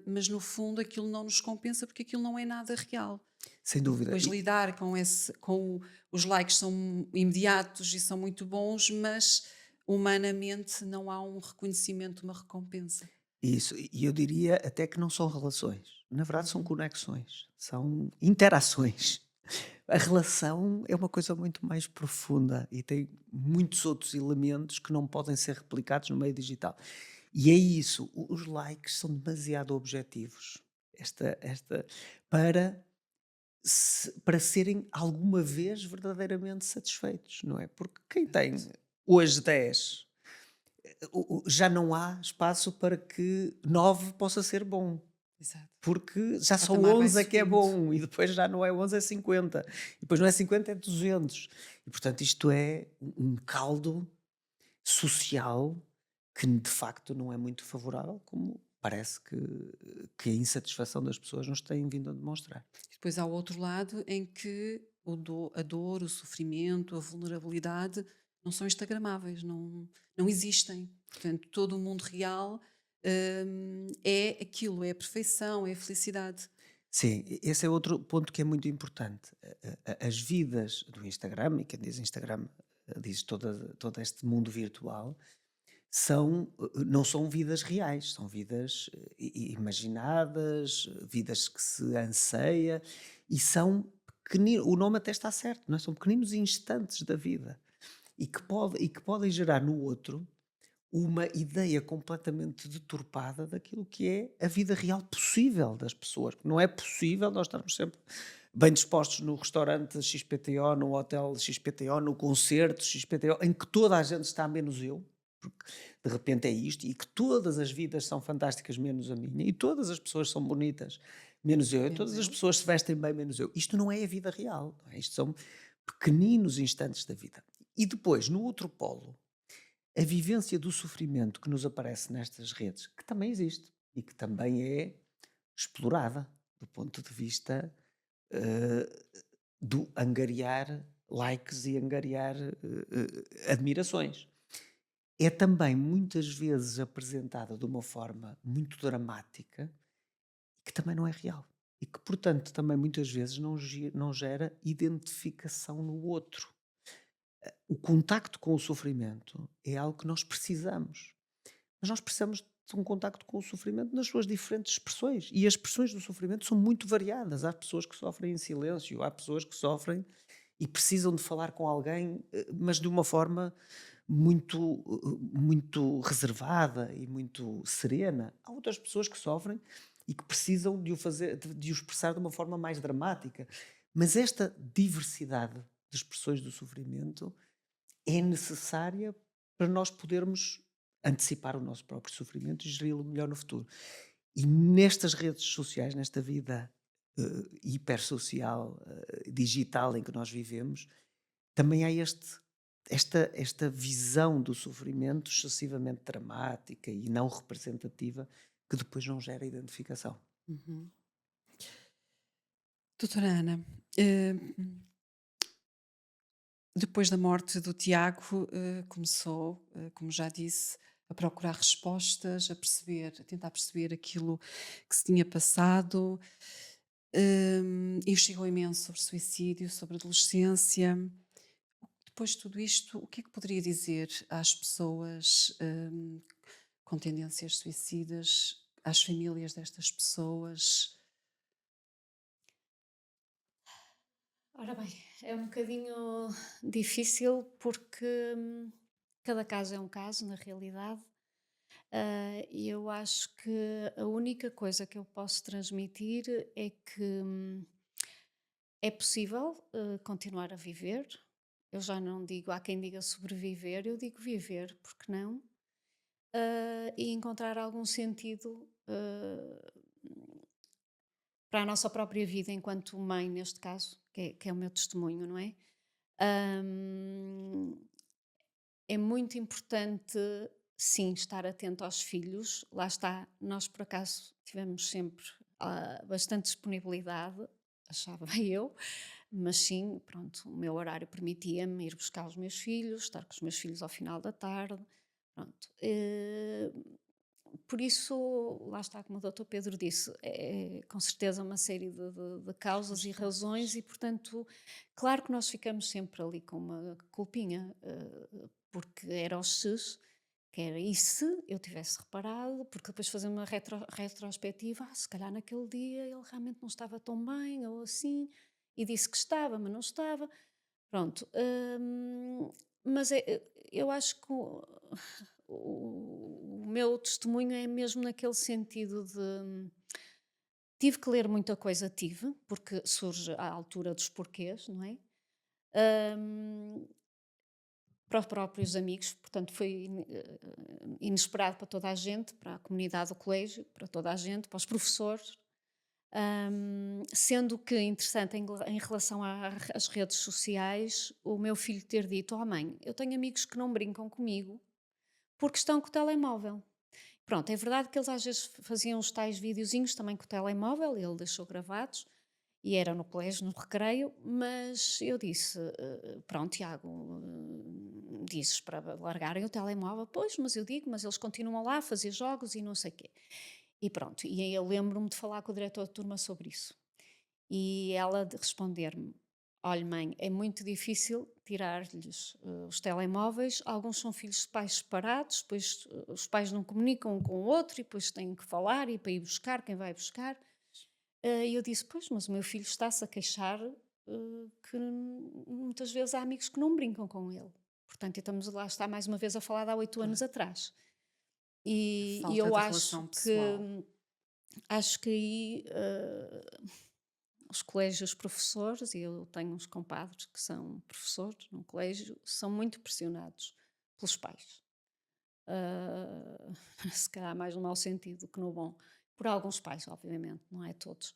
Speaker 1: mas no fundo aquilo não nos compensa porque aquilo não é nada real.
Speaker 2: Sem
Speaker 1: E
Speaker 2: dúvida.
Speaker 1: depois lidar com os likes são imediatos e são muito bons, mas humanamente não há um reconhecimento, uma recompensa.
Speaker 2: Isso, e eu diria até que não são relações. Na verdade, são
Speaker 1: Uhum.
Speaker 2: conexões, são interações. A relação é uma coisa muito mais profunda e tem muitos outros elementos que não podem ser replicados no meio digital. E é isso, os likes são demasiado objetivos. Esta, para, para serem alguma vez verdadeiramente satisfeitos, não é? Porque quem tem hoje 10 já não há espaço para que 9 possa ser bom.
Speaker 1: Exato.
Speaker 2: Porque já
Speaker 1: O
Speaker 2: só
Speaker 1: patamar vai
Speaker 2: 11 é que é
Speaker 1: subindo.
Speaker 2: bom, e depois já não é 11, é 50. E depois não é 50, é 200. E portanto isto é um caldo social que de facto não é muito favorável, como parece que a insatisfação das pessoas nos tem vindo a demonstrar.
Speaker 1: E depois há o outro lado em que a dor, o sofrimento, a vulnerabilidade não são instagramáveis, não existem. Portanto, todo o mundo real é aquilo, é a perfeição, é a felicidade.
Speaker 2: Sim, esse é outro ponto que é muito importante. As vidas do Instagram, e quem diz Instagram diz todo este mundo virtual, não são vidas reais, são vidas imaginadas, vidas que se anseia, e são pequeninos, o nome até está certo, não é? São pequeninos instantes da vida, e que podem gerar no outro uma ideia completamente deturpada daquilo que é a vida real possível das pessoas. Não é possível nós estarmos sempre bem dispostos no restaurante XPTO, no hotel XPTO, no concerto XPTO, em que toda a gente está menos eu, porque de repente é isto, e que todas as vidas são fantásticas menos a minha, e todas as pessoas são bonitas menos eu, e
Speaker 1: Menos
Speaker 2: todas as
Speaker 1: eu.
Speaker 2: pessoas se vestem bem menos eu. Isto não é a vida real, não é? Isto são pequeninos instantes da vida. E depois, no outro polo, a vivência do sofrimento que nos aparece nestas redes, que também existe e que também é explorada do ponto de vista eh, do angariar likes e angariar admirações. É também muitas vezes apresentada de uma forma muito dramática que também não é real. E que, portanto, também muitas vezes não gera identificação no outro. O contacto com o sofrimento é algo que nós precisamos. Mas nós precisamos de um contacto com o sofrimento nas suas diferentes expressões. E as expressões do sofrimento são muito variadas. Há pessoas que sofrem em silêncio, há pessoas que sofrem e precisam de falar com alguém, mas de uma forma muito reservada e muito serena. Há outras pessoas que sofrem e que precisam de o fazer, de o expressar de uma forma mais dramática. Mas esta diversidade de expressões do sofrimento é necessária para nós podermos antecipar o nosso próprio sofrimento e geri-lo melhor no futuro. E nestas redes sociais, nesta vida hipersocial, digital em que nós vivemos, também há esta visão do sofrimento excessivamente dramática e não representativa que depois não gera identificação.
Speaker 1: Uhum. Doutora Ana, eh, depois da morte do Tiago, começou, como já disse, a procurar respostas, a tentar perceber aquilo que se tinha passado. Investigou imenso sobre suicídio, sobre adolescência. Depois de tudo isto, o que é que poderia dizer às pessoas, com tendências suicidas, às famílias destas pessoas?
Speaker 3: Ora bem, é um bocadinho difícil porque cada caso é um caso, na realidade. E eu acho que a única coisa que eu posso transmitir é que é possível continuar a viver. Eu já não digo, há quem diga sobreviver, eu digo viver, porque não? E encontrar algum sentido para a nossa própria vida enquanto mãe, neste caso, que é o meu testemunho, não é? Hum, É muito importante, sim, estar atento aos filhos. Lá está, nós por acaso tivemos sempre bastante disponibilidade, achava eu, mas sim, pronto, o meu horário permitia-me ir buscar os meus filhos, estar com os meus filhos ao final da tarde, pronto. Por isso, lá está, como o doutor Pedro disse, é com certeza uma série de causas e razões,
Speaker 1: Responsáveis.
Speaker 3: e portanto, claro que nós ficamos sempre ali com uma culpinha, porque era o SES, que era e se eu tivesse reparado, porque depois fazer uma retrospectiva, se calhar naquele dia ele realmente não estava tão bem, ou assim, e disse que estava, mas não estava. Pronto, mas eu acho que o meu testemunho é mesmo naquele sentido de tive que ler muita coisa, tive, porque surge à altura dos porquês, não é? Hum, para os próprios amigos, portanto foi inesperado para toda a gente, para a comunidade do colégio, para toda a gente, para os professores. Sendo que interessante em relação às redes sociais, o meu filho ter dito: "Oh mãe, eu tenho amigos que não brincam comigo porque estão com o telemóvel." Pronto, é verdade que eles às vezes faziam os tais videozinhos também com o telemóvel, ele deixou gravados, e era no colégio, no recreio, mas eu disse: Pronto, Tiago, dizes para largarem o telemóvel." "Pois, mas eu digo, mas eles continuam lá a fazer jogos e não sei o quê." E pronto, e aí eu lembro-me de falar com o diretor de turma sobre isso. E ela de responder-me: "Olha, mãe, é muito difícil tirar-lhes os telemóveis. Alguns são filhos de pais separados, depois os pais não comunicam um com o outro e depois têm que falar e para ir buscar, quem vai buscar." E eu disse: "Pois, mas o meu filho está-se a queixar que muitas vezes há amigos que não brincam com ele." Portanto, estamos lá, está mais uma vez a falar de há 8 anos
Speaker 1: Claro.
Speaker 3: atrás.
Speaker 1: A
Speaker 3: E
Speaker 1: falta
Speaker 3: eu
Speaker 1: de relação pessoal.
Speaker 3: acho que aí os colégios professores, e eu tenho uns compadres que são professores num colégio, são muito pressionados pelos pais. Ah, se calhar mais no mau sentido que no bom. Por alguns pais, obviamente, não é todos.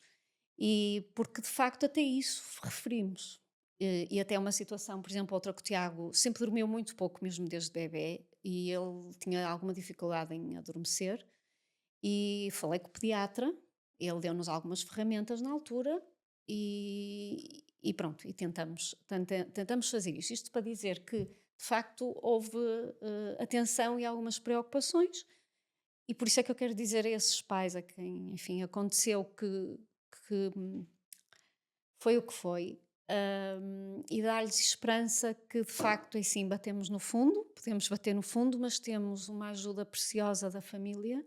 Speaker 3: E porque de facto até isso referimos. E até uma situação, por exemplo, outra que o Tiago sempre dormiu muito pouco, mesmo desde bebê, e ele tinha alguma dificuldade em adormecer. E falei com o pediatra, ele deu-nos algumas ferramentas na altura e pronto, e tentamos fazer isto. Isto para dizer que, de facto, houve atenção e algumas preocupações, e por isso é que eu quero dizer a esses pais a quem, enfim, aconteceu que foi o que foi, e dar-lhes esperança que, de facto, é assim, batemos no fundo, podemos bater no fundo, mas temos uma ajuda preciosa da família.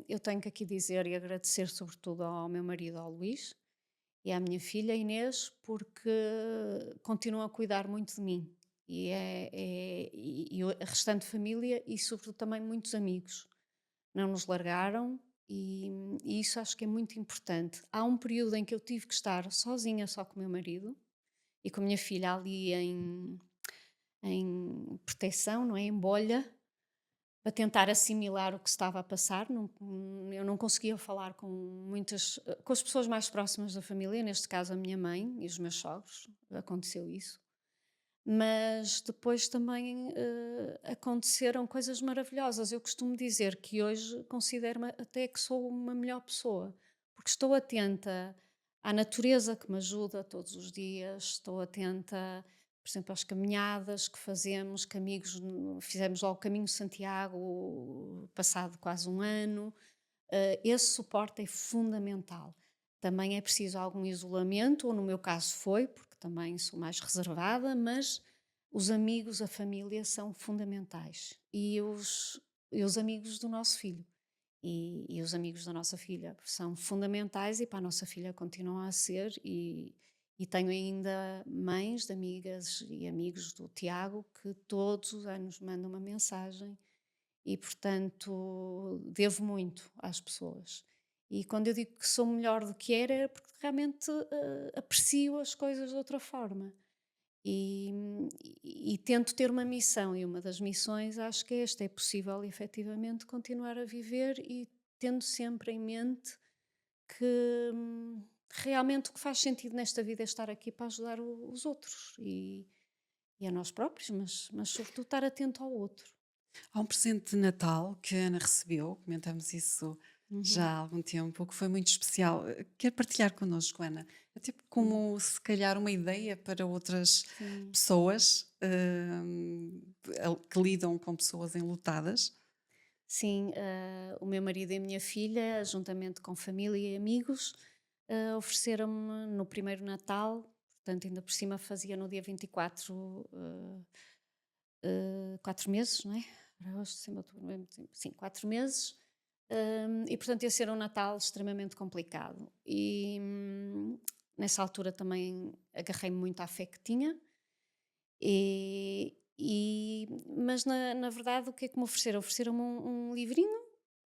Speaker 3: Eu tenho que aqui dizer e agradecer sobretudo ao meu marido, ao Luís, e à minha filha Inês, porque continuam a cuidar muito de mim. E a restante família e sobretudo também muitos amigos. Não nos largaram e isso acho que é muito importante. Há um período em que eu tive que estar sozinha só com o meu marido e com a minha filha ali em proteção, não é? Em bolha, a tentar assimilar o que estava a passar. Eu não conseguia falar com com as pessoas mais próximas da família, neste caso a minha mãe e os meus sogros, aconteceu isso. Mas depois também aconteceram coisas maravilhosas. Eu costumo dizer que hoje considero-me até que sou uma melhor pessoa, porque estou atenta à natureza que me ajuda todos os dias, estou atenta, por exemplo, as caminhadas que fazemos, que amigos, fizemos logo o Caminho de Santiago, passado quase um ano. Esse suporte é fundamental. Também é preciso algum isolamento, ou no meu caso foi, porque também sou mais reservada, mas os amigos, a família são fundamentais. E os amigos do nosso filho. E os amigos da nossa filha são fundamentais e para a nossa filha continuam a ser. E tenho ainda mães de amigas e amigos do Tiago que todos os anos mandam uma mensagem e, portanto, devo muito às pessoas. E quando eu digo que sou melhor do que era, é porque realmente aprecio as coisas de outra forma. E, e tento ter uma missão, e uma das missões acho que é esta: é possível efetivamente continuar a viver e tendo sempre em mente que realmente o que faz sentido nesta vida é estar aqui para ajudar os outros e a nós próprios, mas sobretudo estar atento ao outro.
Speaker 1: Há um presente de Natal que a Ana recebeu, comentamos isso já
Speaker 3: Uhum.
Speaker 1: há algum tempo, que foi muito especial. Quer partilhar connosco, Ana? É tipo
Speaker 3: Hum.
Speaker 1: como se calhar uma ideia para outras
Speaker 3: Sim.
Speaker 1: pessoas que lidam com pessoas enlutadas.
Speaker 3: Sim, o meu marido e a minha filha, juntamente com família e amigos, ofereceram-me no primeiro Natal, portanto, ainda por cima fazia no dia 24, 4 meses, não é? Agosto, setembro, outubro, novembro, dezembro, sim, 4 meses. E portanto ia ser um Natal extremamente complicado. E nessa altura também agarrei-me muito à fé que tinha. Mas na verdade o que é que me ofereceram? Ofereceram-me um livrinho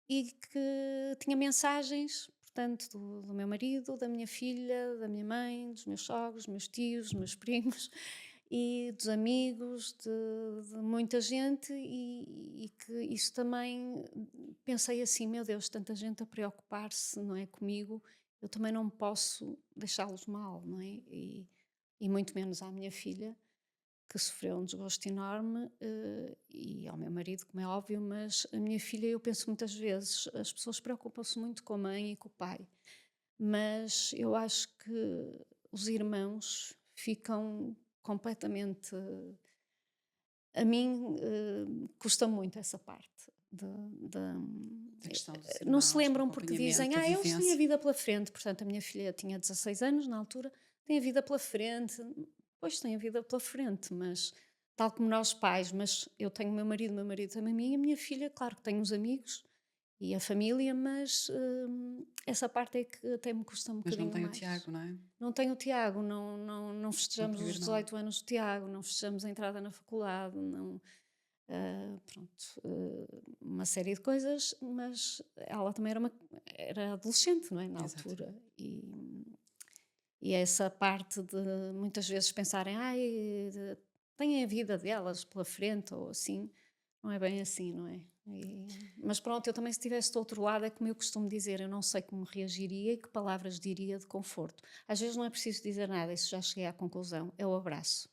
Speaker 3: e que tinha mensagens, portanto, do meu marido, da minha filha, da minha mãe, dos meus sogros, dos meus tios, dos meus primos e dos amigos, de muita gente, e que isso também pensei assim: meu Deus, tanta gente a preocupar-se, não é, comigo, eu também não posso deixá-los mal, não é? E muito menos à minha filha, que sofreu um desgosto enorme, e ao meu marido, como é óbvio, mas a minha filha, eu penso muitas vezes, as pessoas preocupam-se muito com a mãe e com o pai, mas eu acho que os irmãos ficam completamente. A mim custa muito essa parte.
Speaker 1: Da questão dos
Speaker 3: Não se
Speaker 1: irmãos, do
Speaker 3: lembram porque dizem,
Speaker 1: acompanhamento, da
Speaker 3: eles têm a
Speaker 1: vivência.
Speaker 3: vida pela frente. Portanto, a minha filha tinha 16 anos na altura, tem a vida pela frente. Pois tem a vida pela frente, mas tal como nós pais, mas eu tenho o meu marido tem a mim, e a minha filha, claro que tem os amigos e a família, mas essa parte é que até me custa um
Speaker 1: Mas não
Speaker 3: bocadinho
Speaker 1: tem o
Speaker 3: mais.
Speaker 1: Tiago, não é?
Speaker 3: Não tenho o Tiago, não
Speaker 1: O
Speaker 3: festejamos
Speaker 1: próprio
Speaker 3: os
Speaker 1: irmão.
Speaker 3: 18 anos do Tiago, não festejamos a entrada na faculdade, não, pronto, uma série de coisas, mas ela também era adolescente, não é, na
Speaker 1: Exato.
Speaker 3: altura, e essa parte de muitas vezes pensarem, ai, têm a vida delas pela frente ou assim, não é bem assim, não é? Mas pronto, eu também se estivesse do outro lado, é como eu costumo dizer, eu não sei como reagiria e que palavras diria de conforto. Às vezes não é preciso dizer nada, isso já cheguei à conclusão, é o abraço.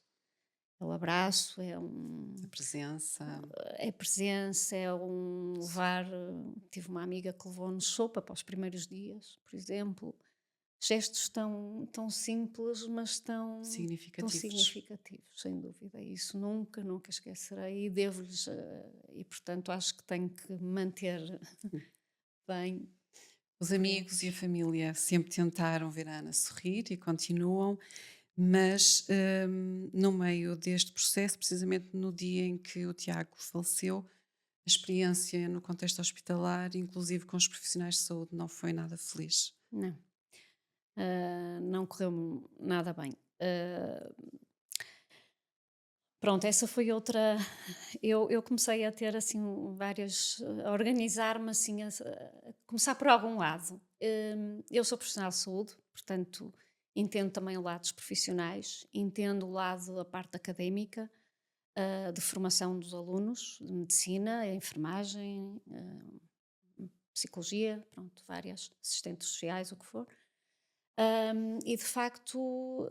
Speaker 3: É o abraço,
Speaker 1: A presença.
Speaker 3: é presença, é um levar. Tive uma amiga que levou-nos sopa para os primeiros dias, por exemplo. Gestos tão simples, mas tão
Speaker 1: Significativos.
Speaker 3: significativos, sem dúvida. Isso nunca, nunca esquecerei e devo-lhes. E portanto acho que tenho que me manter bem.
Speaker 1: Os
Speaker 3: Por
Speaker 1: amigos e a
Speaker 3: eles.
Speaker 1: família sempre tentaram ver a Ana sorrir e continuam, mas no meio deste processo, precisamente no dia em que o Tiago faleceu, a experiência no contexto hospitalar, inclusive com os profissionais de saúde, não foi nada feliz.
Speaker 3: Não, não correu nada bem. Pronto, essa foi outra. Eu comecei a ter assim várias. A organizar-me assim, a começar por algum lado. Eu sou profissional de saúde, portanto, entendo também o lado dos profissionais, entendo o lado, a parte académica, de formação dos alunos, de medicina, enfermagem, psicologia, pronto, várias, assistentes sociais, o que for. E de facto,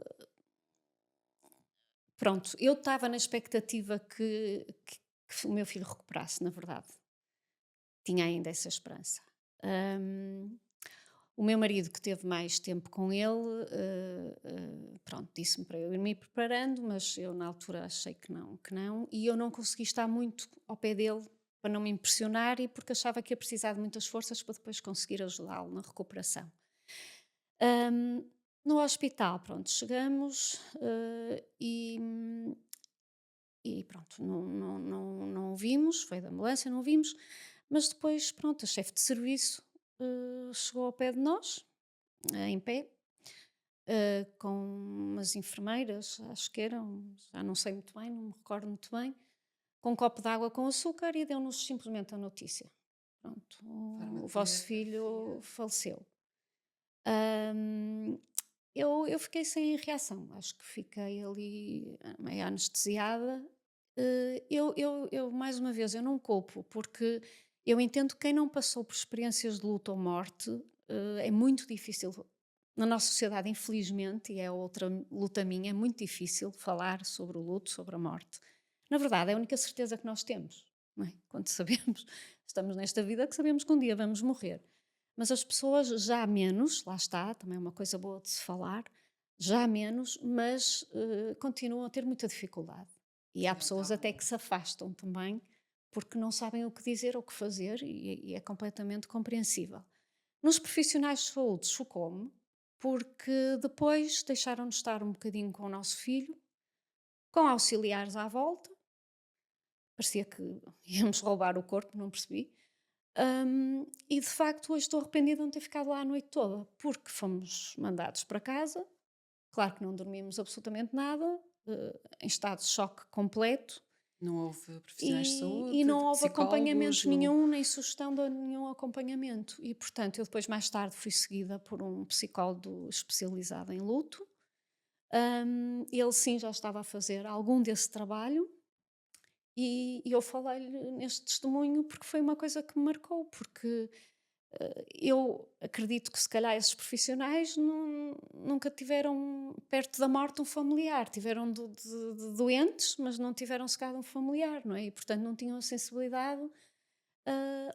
Speaker 3: pronto, eu estava na expectativa que o meu filho recuperasse, na verdade. Tinha ainda essa esperança. Hum, O meu marido, que teve mais tempo com ele, pronto, disse-me para eu ir me preparando, mas eu na altura achei que não, e eu não consegui estar muito ao pé dele para não me impressionar e porque achava que ia precisar de muitas forças para depois conseguir ajudá-lo na recuperação. Ahm, no hospital, pronto, chegamos e pronto, não o vimos, foi da ambulância, não o vimos, mas depois, pronto, a chefe de serviço chegou ao pé de nós, em pé, com umas enfermeiras, acho que eram, já não sei muito bem, não me recordo muito bem, com um copo de água com açúcar e deu-nos simplesmente a notícia. Pronto,
Speaker 1: Forma
Speaker 3: o
Speaker 1: de
Speaker 3: vosso filho
Speaker 1: dizer.
Speaker 3: faleceu. Ahm, eu fiquei sem reação, acho que fiquei ali meio anestesiada. Eu, mais uma vez, eu não culpo, porque eu entendo que quem não passou por experiências de luto ou morte é muito difícil. Na nossa sociedade, infelizmente, e é outra luta minha, é muito difícil falar sobre o luto, sobre a morte. Na verdade, é a única certeza que nós temos, não é? Quando sabemos, estamos nesta vida, que sabemos que um dia vamos morrer. Mas as pessoas já menos, lá está, também é uma coisa boa de se falar, já menos, mas continuam a ter muita dificuldade. E há
Speaker 1: É um
Speaker 3: pessoas até
Speaker 1: tabu.
Speaker 3: que se afastam também porque não sabem o que dizer ou o que fazer e é completamente compreensível. Nos profissionais de saúde chocou-me porque depois deixaram de estar um bocadinho com o nosso filho, com auxiliares à volta, parecia que íamos roubar o corpo, não percebi. E de facto hoje estou arrependida de não ter ficado lá a noite toda, porque fomos mandados para casa, claro que não dormimos absolutamente nada, em estado de choque completo,
Speaker 1: Não houve profissionais de
Speaker 3: e
Speaker 1: saúde,
Speaker 3: não
Speaker 1: de
Speaker 3: houve
Speaker 1: psicólogos,
Speaker 3: acompanhamento
Speaker 1: não.
Speaker 3: nenhum, nem sugestão de nenhum acompanhamento. E portanto, eu depois mais tarde fui seguida por um psicólogo especializado em luto. Ele sim já estava a fazer algum desse trabalho, e eu falei-lhe neste testemunho porque foi uma coisa que me marcou, porque eu acredito que se calhar esses profissionais nunca tiveram perto da morte um familiar, tiveram de doentes, mas não tiveram sequer um familiar, não é? E portanto não tinham a sensibilidade,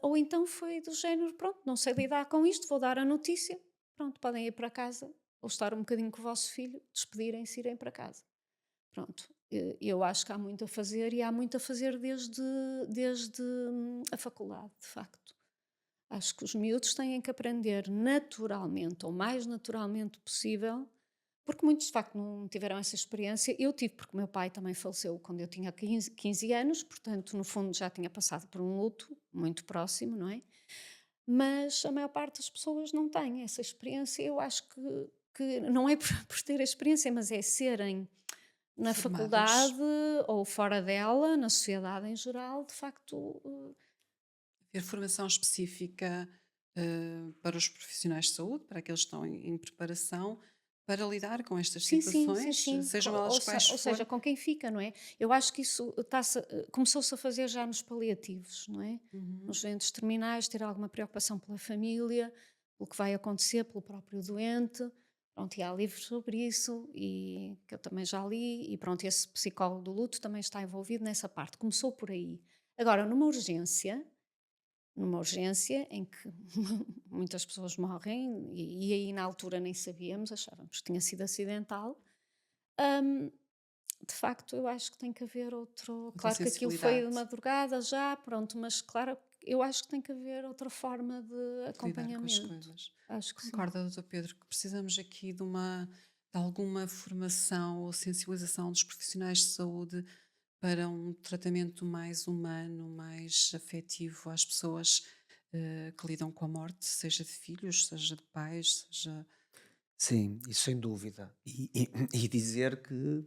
Speaker 3: ou então foi do género, pronto, não sei lidar com isto, vou dar a notícia, pronto, podem ir para casa, ou estar um bocadinho com o vosso filho, despedirem-se e irem para casa. Pronto, eu acho que há muito a fazer e há muito a fazer desde a faculdade, de facto. Acho que os miúdos têm que aprender naturalmente, ou mais naturalmente possível, porque muitos de facto não tiveram essa experiência. Eu tive, porque o meu pai também faleceu quando eu tinha 15 anos, portanto, no fundo, já tinha passado por um luto muito próximo, não é? Mas a maior parte das pessoas não tem essa experiência. Eu acho que não é por ter a experiência, mas é serem na
Speaker 1: Formados,
Speaker 3: faculdade ou fora dela, na sociedade em geral, de facto.
Speaker 1: ter formação específica para os profissionais de saúde, para aqueles que estão em preparação, para lidar com estas
Speaker 3: Sim, sim, sim,
Speaker 1: situações,
Speaker 3: sim.
Speaker 1: sejam elas quais
Speaker 3: Ou seja,
Speaker 1: forem.
Speaker 3: com quem fica, não é? Eu acho que isso começou-se a fazer já nos paliativos, não é?
Speaker 1: Uhum.
Speaker 3: Nos doentes terminais, ter alguma preocupação pela família, pelo que vai acontecer, pelo próprio doente. Pronto, e há livros sobre isso, e que eu também já li, e pronto, esse psicólogo do luto também está envolvido nessa parte. Começou por aí. Agora, numa urgência em que muitas pessoas morrem, e aí na altura nem sabíamos, achávamos que tinha sido acidental. hum, de facto, eu acho que tem que haver outro.
Speaker 1: Outra
Speaker 3: Claro que aquilo foi de
Speaker 1: sensibilidade
Speaker 3: madrugada já, pronto, mas claro, eu acho que tem que haver outra forma de
Speaker 1: de lidar com as
Speaker 3: acompanhamento.
Speaker 1: coisas.
Speaker 3: Acho que sim.
Speaker 1: Concorda, doutor Pedro, que precisamos aqui de alguma formação ou sensibilização dos profissionais de saúde para um tratamento mais humano, mais afetivo às pessoas que lidam com a morte, seja de filhos, seja de pais, seja.
Speaker 2: Sim, isso sem dúvida. E dizer que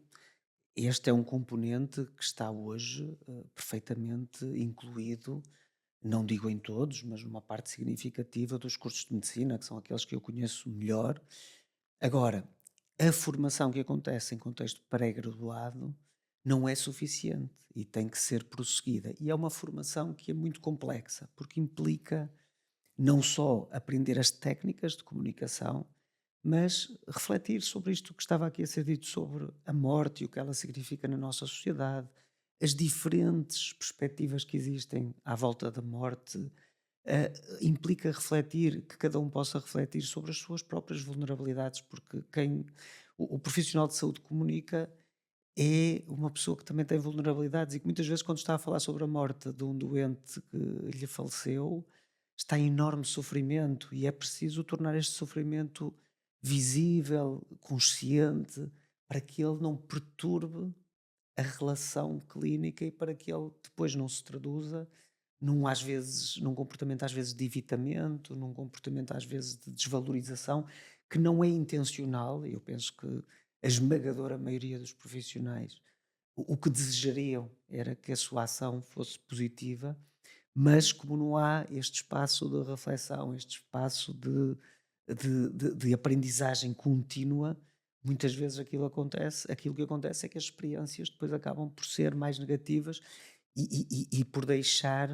Speaker 2: este é um componente que está hoje perfeitamente incluído, não digo em todos, mas numa parte significativa dos cursos de medicina, que são aqueles que eu conheço melhor. Agora, a formação que acontece em contexto pré-graduado não é suficiente e tem que ser prosseguida. E é uma formação que é muito complexa, porque implica não só aprender as técnicas de comunicação, mas refletir sobre isto que estava aqui a ser dito sobre a morte e o que ela significa na nossa sociedade, as diferentes perspectivas que existem à volta da morte, implica refletir, que cada um possa refletir sobre as suas próprias vulnerabilidades, porque o profissional de saúde que comunica é uma pessoa que também tem vulnerabilidades e que muitas vezes, quando está a falar sobre a morte de um doente que lhe faleceu, está em enorme sofrimento e é preciso tornar este sofrimento visível, consciente, para que ele não perturbe a relação clínica e para que ele depois não se traduza às vezes, num comportamento às vezes de evitamento, num comportamento às vezes de desvalorização, que não é intencional. E eu penso que a esmagadora maioria dos profissionais o que desejariam era que a sua ação fosse positiva, mas como não há este espaço de reflexão, este espaço de aprendizagem contínua, muitas vezes aquilo que acontece é que as experiências depois acabam por ser mais negativas e por deixar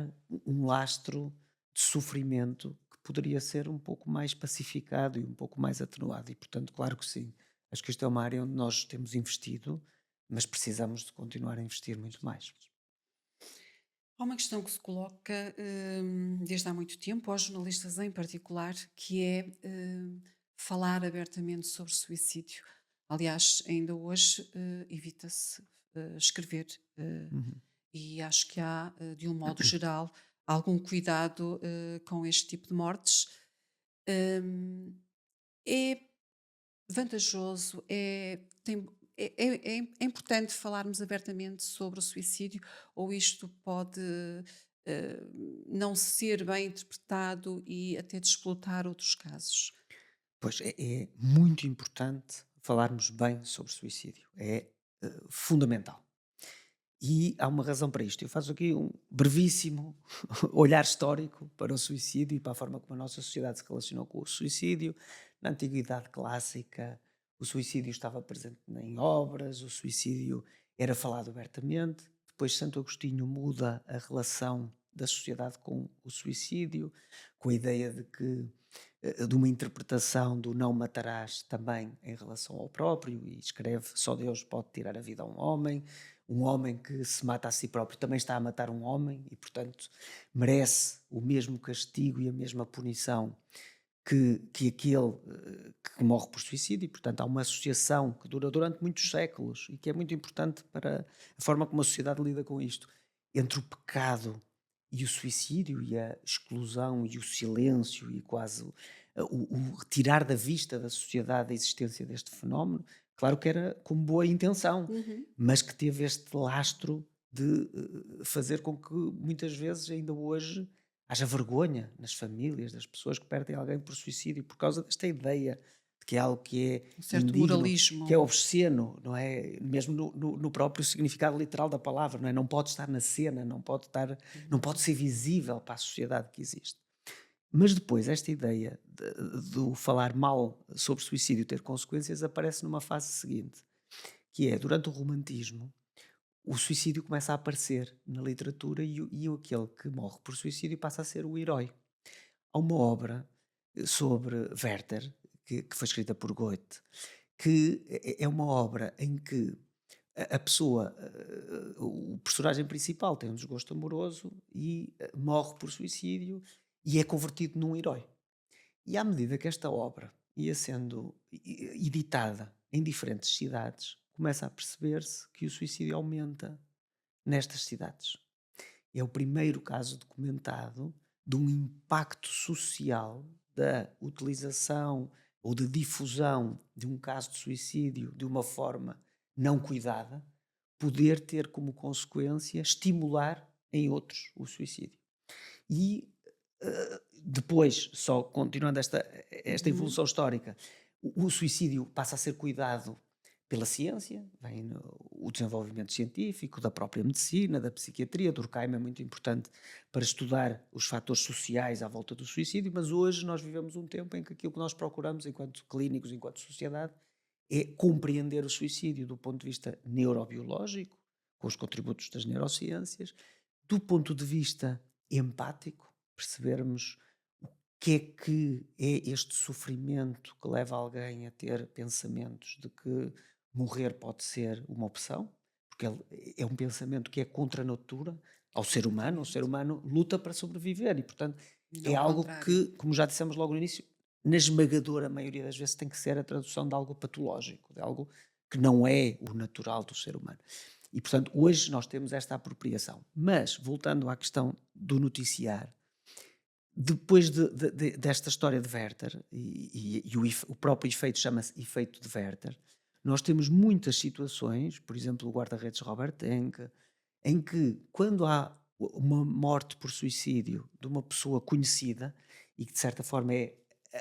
Speaker 2: um lastro de sofrimento que poderia ser um pouco mais pacificado e um pouco mais atenuado. E, portanto, claro que sim. Acho que isto é uma área onde nós temos investido, mas precisamos de continuar a investir muito mais.
Speaker 1: Há uma questão que se coloca desde há muito tempo, aos jornalistas em particular, que é falar abertamente sobre suicídio. Aliás, ainda hoje evita-se escrever,
Speaker 2: Uhum.
Speaker 1: e acho que há, de um modo geral, algum cuidado com este tipo de mortes. Hum, É vantajoso, é importante falarmos abertamente sobre o suicídio, ou isto pode eh, não ser bem interpretado e até desplotar outros casos?
Speaker 2: Pois é muito importante falarmos bem sobre suicídio. É fundamental. E há uma razão para isto. Eu faço aqui um brevíssimo olhar histórico para o suicídio e para a forma como a nossa sociedade se relacionou com o suicídio. Na Antiguidade Clássica, o suicídio estava presente em obras, o suicídio era falado abertamente. Depois, Santo Agostinho muda a relação da sociedade com o suicídio, com a ideia de uma interpretação do não matarás também em relação ao próprio, e escreve: só Deus pode tirar a vida a um homem que se mata a si próprio também está a matar um homem e, portanto, merece o mesmo castigo e a mesma punição que aquele que morre por suicídio. E, portanto, há uma associação que dura durante muitos séculos e que é muito importante para a forma como a sociedade lida com isto, entre o pecado e o suicídio e a exclusão e o silêncio e quase o retirar da vista da sociedade a existência deste fenómeno. Claro que era com boa intenção,
Speaker 1: Uhum.
Speaker 2: mas que teve este lastro de fazer com que muitas vezes, ainda hoje, haja vergonha nas famílias das pessoas que perdem alguém por suicídio por causa desta ideia de que é algo que é
Speaker 1: Um certo
Speaker 2: indigno, que é
Speaker 1: moralismo.
Speaker 2: obsceno, não é? Mesmo no próprio significado literal da palavra, não é? Não pode estar na cena, não pode ser visível para a sociedade que existe. Mas depois, esta ideia do falar mal sobre suicídio ter consequências aparece numa fase seguinte, que é durante o romantismo, o suicídio começa a aparecer na literatura e aquele que morre por suicídio passa a ser o herói. Há uma obra sobre Werther, que foi escrita por Goethe, que é uma obra em que a pessoa, o personagem principal tem um desgosto amoroso e morre por suicídio e é convertido num herói. E à medida que esta obra ia sendo editada em diferentes cidades, começa a perceber-se que o suicídio aumenta nestas cidades. É o primeiro caso documentado de um impacto social da utilização ou da difusão de um caso de suicídio de uma forma não cuidada, poder ter como consequência estimular em outros o suicídio. E depois, só continuando esta
Speaker 1: Uhum.
Speaker 2: evolução histórica, o suicídio passa a ser cuidado pela ciência, vem o desenvolvimento científico, da própria medicina, da psiquiatria. Durkheim é muito importante para estudar os fatores sociais à volta do suicídio, mas hoje nós vivemos um tempo em que aquilo que nós procuramos enquanto clínicos, enquanto sociedade, é compreender o suicídio do ponto de vista neurobiológico, com os contributos das neurociências, do ponto de vista empático, percebermos o que é este sofrimento que leva alguém a ter pensamentos de que morrer pode ser uma opção, porque é um pensamento que é contra a natura ao ser humano. O ser
Speaker 1: Exatamente.
Speaker 2: humano luta para sobreviver e, portanto,
Speaker 1: E não
Speaker 2: é
Speaker 1: ao
Speaker 2: algo
Speaker 1: contrário.
Speaker 2: que, como já dissemos logo no início, na esmagadora maioria das vezes tem que ser a tradução de algo patológico, de algo que não é o natural do ser humano. E, portanto, hoje nós temos esta apropriação. Mas, voltando à questão do noticiar, depois desta história de Werther, e o próprio efeito chama-se efeito de Werther, nós temos muitas situações, por exemplo, o guarda-redes Robert Enke, em que quando há uma morte por suicídio de uma pessoa conhecida e que de certa forma é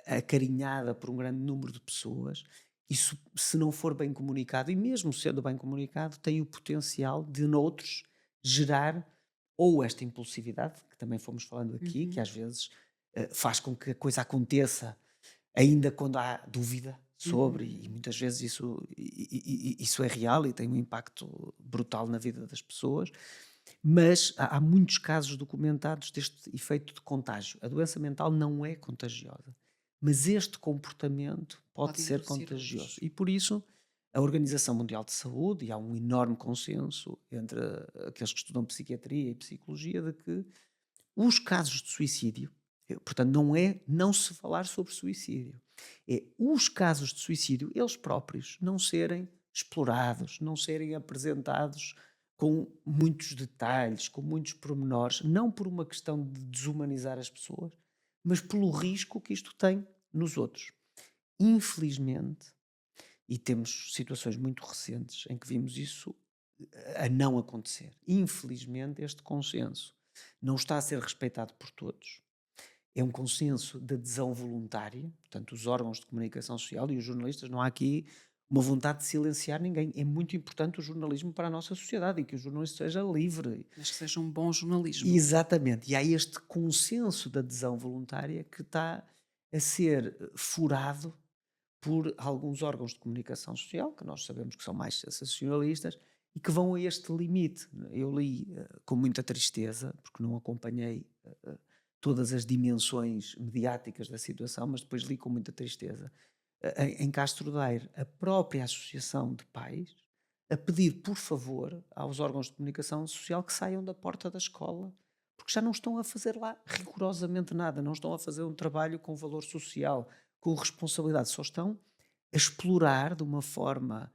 Speaker 2: acarinhada por um grande número de pessoas, isso, se não for bem comunicado, e mesmo sendo bem comunicado, tem o potencial de noutros gerar ou esta impulsividade, que também fomos falando aqui, que
Speaker 1: Uhum,
Speaker 2: às vezes faz com que a coisa aconteça ainda quando há dúvida sobre,
Speaker 1: uhum.
Speaker 2: e muitas vezes isso é real e tem um impacto brutal na vida das pessoas, mas há muitos casos documentados deste efeito de contágio. A doença mental não é contagiosa, mas este comportamento pode
Speaker 1: Pode
Speaker 2: ser
Speaker 1: induzir
Speaker 2: contagioso.
Speaker 1: outros.
Speaker 2: E por isso a Organização Mundial de Saúde, e há um enorme consenso entre aqueles que estudam psiquiatria e psicologia, de que os casos de suicídio, portanto, não é não se falar sobre suicídio, é os casos de suicídio, eles próprios, não serem explorados, não serem apresentados com muitos detalhes, com muitos pormenores, não por uma questão de desumanizar as pessoas, mas pelo risco que isto tem nos outros. Infelizmente, e temos situações muito recentes em que vimos isso a não acontecer. Infelizmente, este consenso não está a ser respeitado por todos. É um consenso de adesão voluntária, portanto, os órgãos de comunicação social e os jornalistas, não há aqui uma vontade de silenciar ninguém. É muito importante o jornalismo para a nossa sociedade e que o jornalismo seja livre.
Speaker 1: Mas que seja um bom jornalismo.
Speaker 2: Exatamente. E há este consenso de adesão voluntária que está a ser furado por alguns órgãos de comunicação social, que nós sabemos que são mais sensacionalistas, e que vão a este limite. Eu li com muita tristeza, porque não acompanhei todas as dimensões mediáticas da situação, mas depois li com muita tristeza, em Castro Daire, a própria Associação de Pais a pedir, por favor, aos órgãos de comunicação social que saiam da porta da escola, porque já não estão a fazer lá rigorosamente nada, não estão a fazer um trabalho com valor social, com responsabilidade, só estão a explorar de uma forma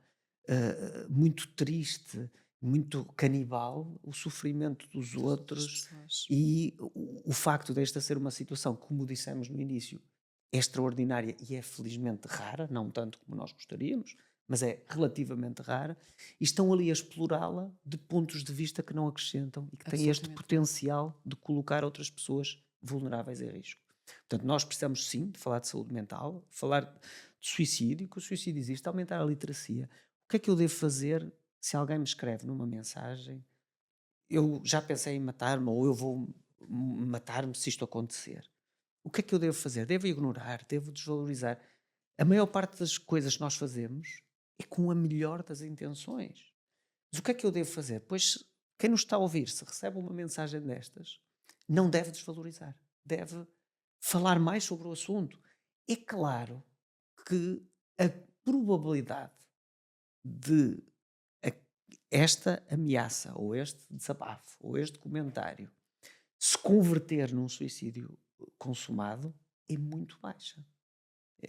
Speaker 2: muito triste, muito canibal, o sofrimento dos
Speaker 1: Das outras
Speaker 2: outros
Speaker 1: pessoas.
Speaker 2: e o facto desta ser uma situação, como dissemos no início, é extraordinária e é felizmente rara, não tanto como nós gostaríamos, mas é relativamente rara, e estão ali a explorá-la de pontos de vista que não acrescentam e que têm este
Speaker 1: Absolutamente nada.
Speaker 2: potencial de colocar outras pessoas vulneráveis em risco. Portanto, nós precisamos sim de falar de saúde mental, falar de suicídio, que o suicídio existe, aumentar a literacia. O que é que eu devo fazer se alguém me escreve numa mensagem: eu já pensei em matar-me ou eu vou matar-me se isto acontecer? O que é que eu devo fazer? Devo ignorar? Devo desvalorizar? A maior parte das coisas que nós fazemos é com a melhor das intenções. Mas o que é que eu devo fazer? Pois quem nos está a ouvir, se recebe uma mensagem destas, não deve desvalorizar. Deve falar mais sobre o assunto. É claro que a probabilidade de a- esta ameaça, ou este desabafo, ou este comentário se converter num suicídio consumado é muito baixa.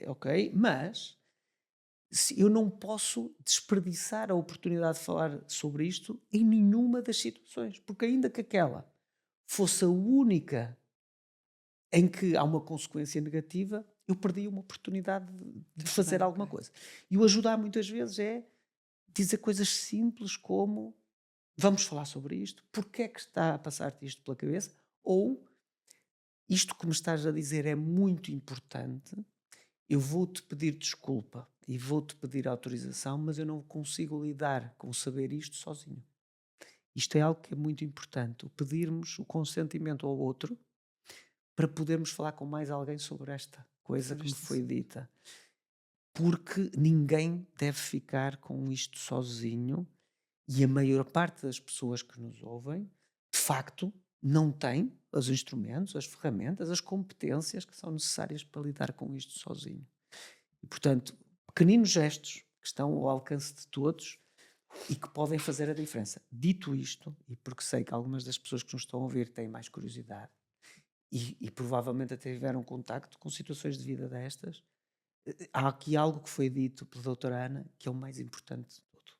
Speaker 2: Ok? Mas eu não posso desperdiçar a oportunidade de falar sobre isto em nenhuma das situações, porque ainda que aquela fosse a única em que há uma consequência negativa, eu perdi uma oportunidade
Speaker 1: De
Speaker 2: de
Speaker 1: ajudar
Speaker 2: fazer alguma
Speaker 1: alguém.
Speaker 2: coisa. E o ajudar muitas vezes é dizer coisas simples como: vamos falar sobre isto, porque é que está a passar-te isto pela cabeça, ou isto que me estás a dizer é muito importante, eu vou-te pedir desculpa e vou-te pedir autorização, mas eu não consigo lidar com saber isto sozinho. Isto é algo que é muito importante, o pedirmos o consentimento ao outro para podermos falar com mais alguém sobre esta coisa
Speaker 1: Sobre
Speaker 2: que me
Speaker 1: este
Speaker 2: foi
Speaker 1: assunto.
Speaker 2: dita. Porque ninguém deve ficar com isto sozinho e a maior parte das pessoas que nos ouvem, de facto, não tem os instrumentos, as ferramentas, as competências que são necessárias para lidar com isto sozinho. E, portanto, pequeninos gestos que estão ao alcance de todos e que podem fazer a diferença. Dito isto, e porque sei que algumas das pessoas que nos estão a ouvir têm mais curiosidade, e provavelmente até tiveram contacto com situações de vida destas. Há aqui algo que foi dito pela doutora Ana que é o mais importante de tudo.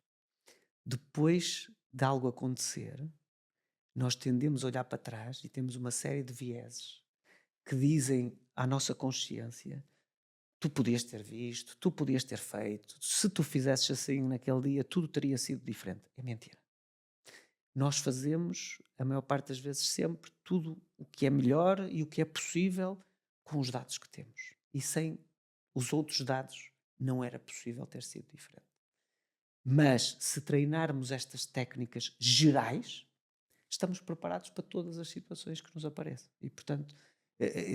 Speaker 2: Depois de algo acontecer, nós tendemos a olhar para trás e temos uma série de vieses que dizem à nossa consciência: tu podias ter visto, tu podias ter feito, se tu fizesses assim naquele dia, tudo teria sido diferente. É mentira. Nós fazemos, a maior parte das vezes, sempre tudo o que é melhor e o que é possível com os dados que temos. E sem os outros dados não era possível ter sido diferente. Mas se treinarmos estas técnicas gerais, estamos preparados para todas as situações que nos aparecem. E, portanto,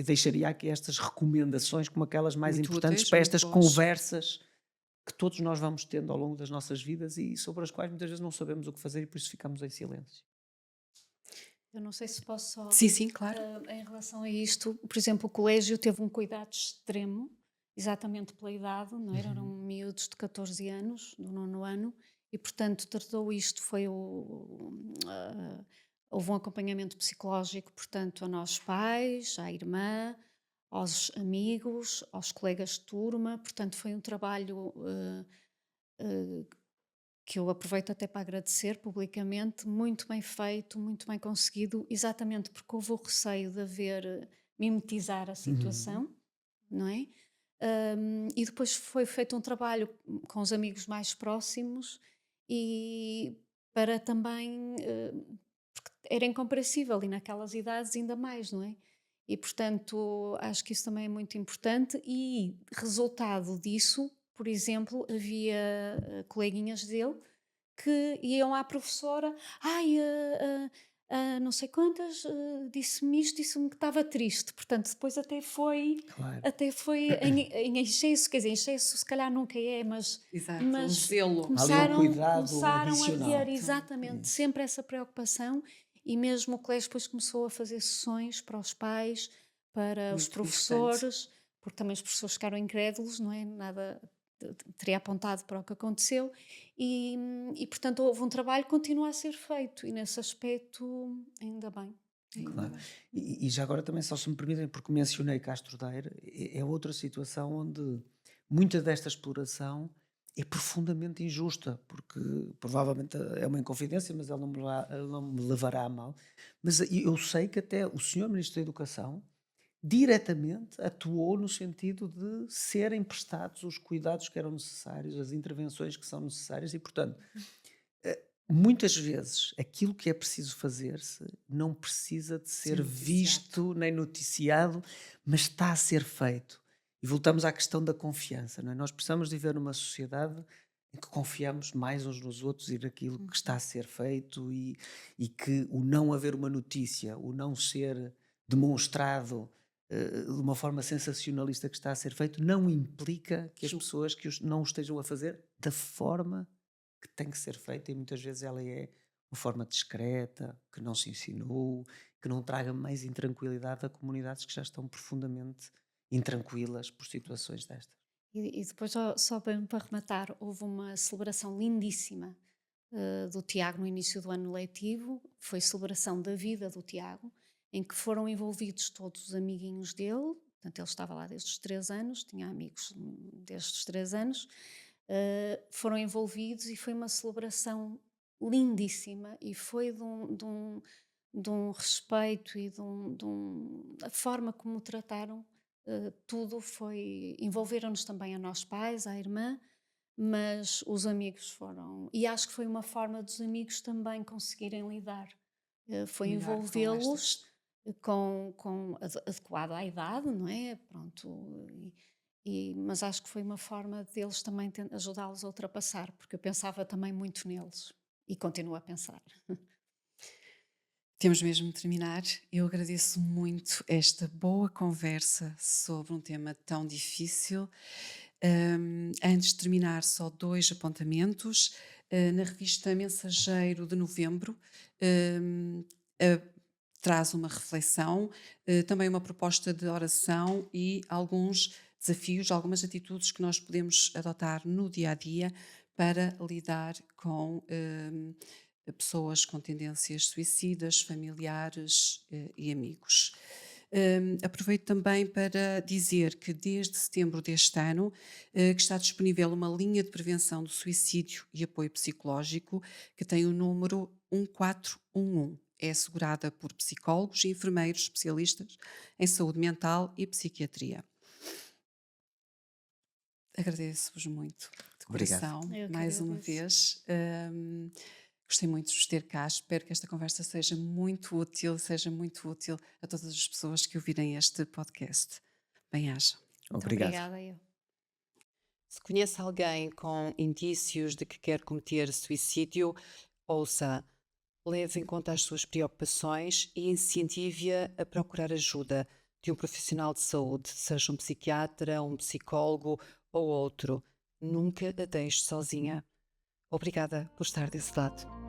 Speaker 2: deixaria aqui estas recomendações como aquelas mais
Speaker 1: Muito
Speaker 2: importantes
Speaker 1: úteis,
Speaker 2: para
Speaker 1: muito
Speaker 2: estas
Speaker 1: boas.
Speaker 2: conversas que todos nós vamos tendo ao longo das nossas vidas e sobre as quais muitas vezes não sabemos o que fazer e por isso ficamos em silêncio.
Speaker 3: Eu não sei se posso só,
Speaker 1: Sim, sim, claro.
Speaker 3: em relação a isto, por exemplo, o colégio teve um cuidado extremo, exatamente pela idade, não é? Eram miúdos de 14 anos, do 9º ano, e portanto tratou isto, houve um acompanhamento psicológico, portanto, a nós pais, à irmã, aos amigos, aos colegas de turma, portanto foi um trabalho eh, que eu aproveito até para agradecer publicamente, muito bem feito, muito bem conseguido, exatamente porque houve o receio de mimetizar a
Speaker 2: Uhum.
Speaker 3: situação, não é? E depois foi feito um trabalho com os amigos mais próximos e para também, porque era incompreensível e naquelas idades ainda mais, não é? E portanto acho que isso também é muito importante e resultado disso, por exemplo, havia coleguinhas dele que iam à professora, ai, não sei quantas, disse-me isto, disse-me que estava triste. Portanto, depois
Speaker 2: Claro.
Speaker 3: até foi em excesso, quer dizer, em excesso se calhar nunca é,
Speaker 1: Exato, o
Speaker 3: mas
Speaker 1: zelo.
Speaker 2: Há ali um cuidado
Speaker 3: começaram a ter
Speaker 2: adicional.
Speaker 3: exatamente
Speaker 2: Isso.
Speaker 3: sempre essa preocupação e mesmo o colégio depois começou a fazer sessões para os pais, para os
Speaker 1: Muito importante.
Speaker 3: professores, porque também os professores ficaram incrédulos, não é? Nada teria apontado para o que aconteceu e portanto houve um trabalho que continua a ser feito e nesse aspecto ainda bem.
Speaker 1: Ainda
Speaker 2: Claro.
Speaker 1: bem.
Speaker 2: E já agora também, só se me permitem, porque mencionei Castro Daire, é outra situação onde muita desta exploração é profundamente injusta, porque provavelmente é uma inconfidência, mas ele não me levará a mal. Mas eu sei que até o senhor Ministro da Educação diretamente atuou no sentido de serem prestados os cuidados que eram necessários, as intervenções que são necessárias e, portanto, muitas vezes aquilo que é preciso fazer-se não precisa de
Speaker 1: Ser
Speaker 2: ser
Speaker 1: noticiado.
Speaker 2: visto nem noticiado, mas está a ser feito. E voltamos à questão da confiança, não é? Nós precisamos de viver numa sociedade em que confiamos mais uns nos outros e naquilo que está a ser feito e que o não haver uma notícia, o não ser demonstrado de uma forma sensacionalista que está a ser feito, não implica que as
Speaker 1: Ju-
Speaker 2: pessoas não o estejam a fazer da forma que tem que ser feita e muitas vezes ela é uma forma discreta, que não se ensinou, que não traga mais intranquilidade a comunidades que já estão profundamente intranquilas por situações destas.
Speaker 3: E depois só para rematar, houve uma celebração lindíssima do Tiago no início do ano letivo, foi celebração da vida do Tiago, em que foram envolvidos todos os amiguinhos dele, portanto ele estava lá desde os 3 anos, tinha amigos desde os 3 anos, foram envolvidos e foi uma celebração lindíssima e foi de um respeito e a forma como o trataram, tudo foi, envolveram-nos também a nós pais, à irmã, mas os amigos foram. E acho que foi uma forma dos amigos também conseguirem lidar. Foi
Speaker 1: Lidar com
Speaker 3: envolvê-los
Speaker 1: estas.
Speaker 3: adequado à idade, não é? Pronto. Mas acho que foi uma forma deles também ajudá-los a ultrapassar, porque eu pensava também muito neles e continuo a pensar.
Speaker 1: Temos mesmo de terminar. Eu agradeço muito esta boa conversa sobre um tema tão difícil. Antes de terminar, só 2 apontamentos. Na revista Mensageiro de novembro, hum, ah, traz uma reflexão, também uma proposta de oração e alguns desafios, algumas atitudes que nós podemos adotar no dia a dia para lidar com pessoas com tendências suicidas, familiares e amigos. Aproveito também para dizer que desde setembro deste ano que está disponível uma linha de prevenção do suicídio e apoio psicológico que tem o número 1411. É assegurada por psicólogos e enfermeiros especialistas em saúde mental e psiquiatria. Agradeço-vos muito, de
Speaker 2: Obrigado.
Speaker 1: coração,
Speaker 3: Eu que
Speaker 1: mais uma
Speaker 3: agradeço.
Speaker 1: vez. Gostei muito de vos ter cá. Espero que esta conversa seja muito útil a todas as pessoas que ouvirem este podcast. Bem-aja.
Speaker 3: Muito
Speaker 2: Obrigado.
Speaker 3: obrigada, eu.
Speaker 4: Se conhece alguém com indícios de que quer cometer suicídio, ouça, leve em conta as suas preocupações e incentive-a a procurar ajuda de um profissional de saúde, seja um psiquiatra, um psicólogo ou outro. Nunca a deixe sozinha. Obrigada por estar desse lado.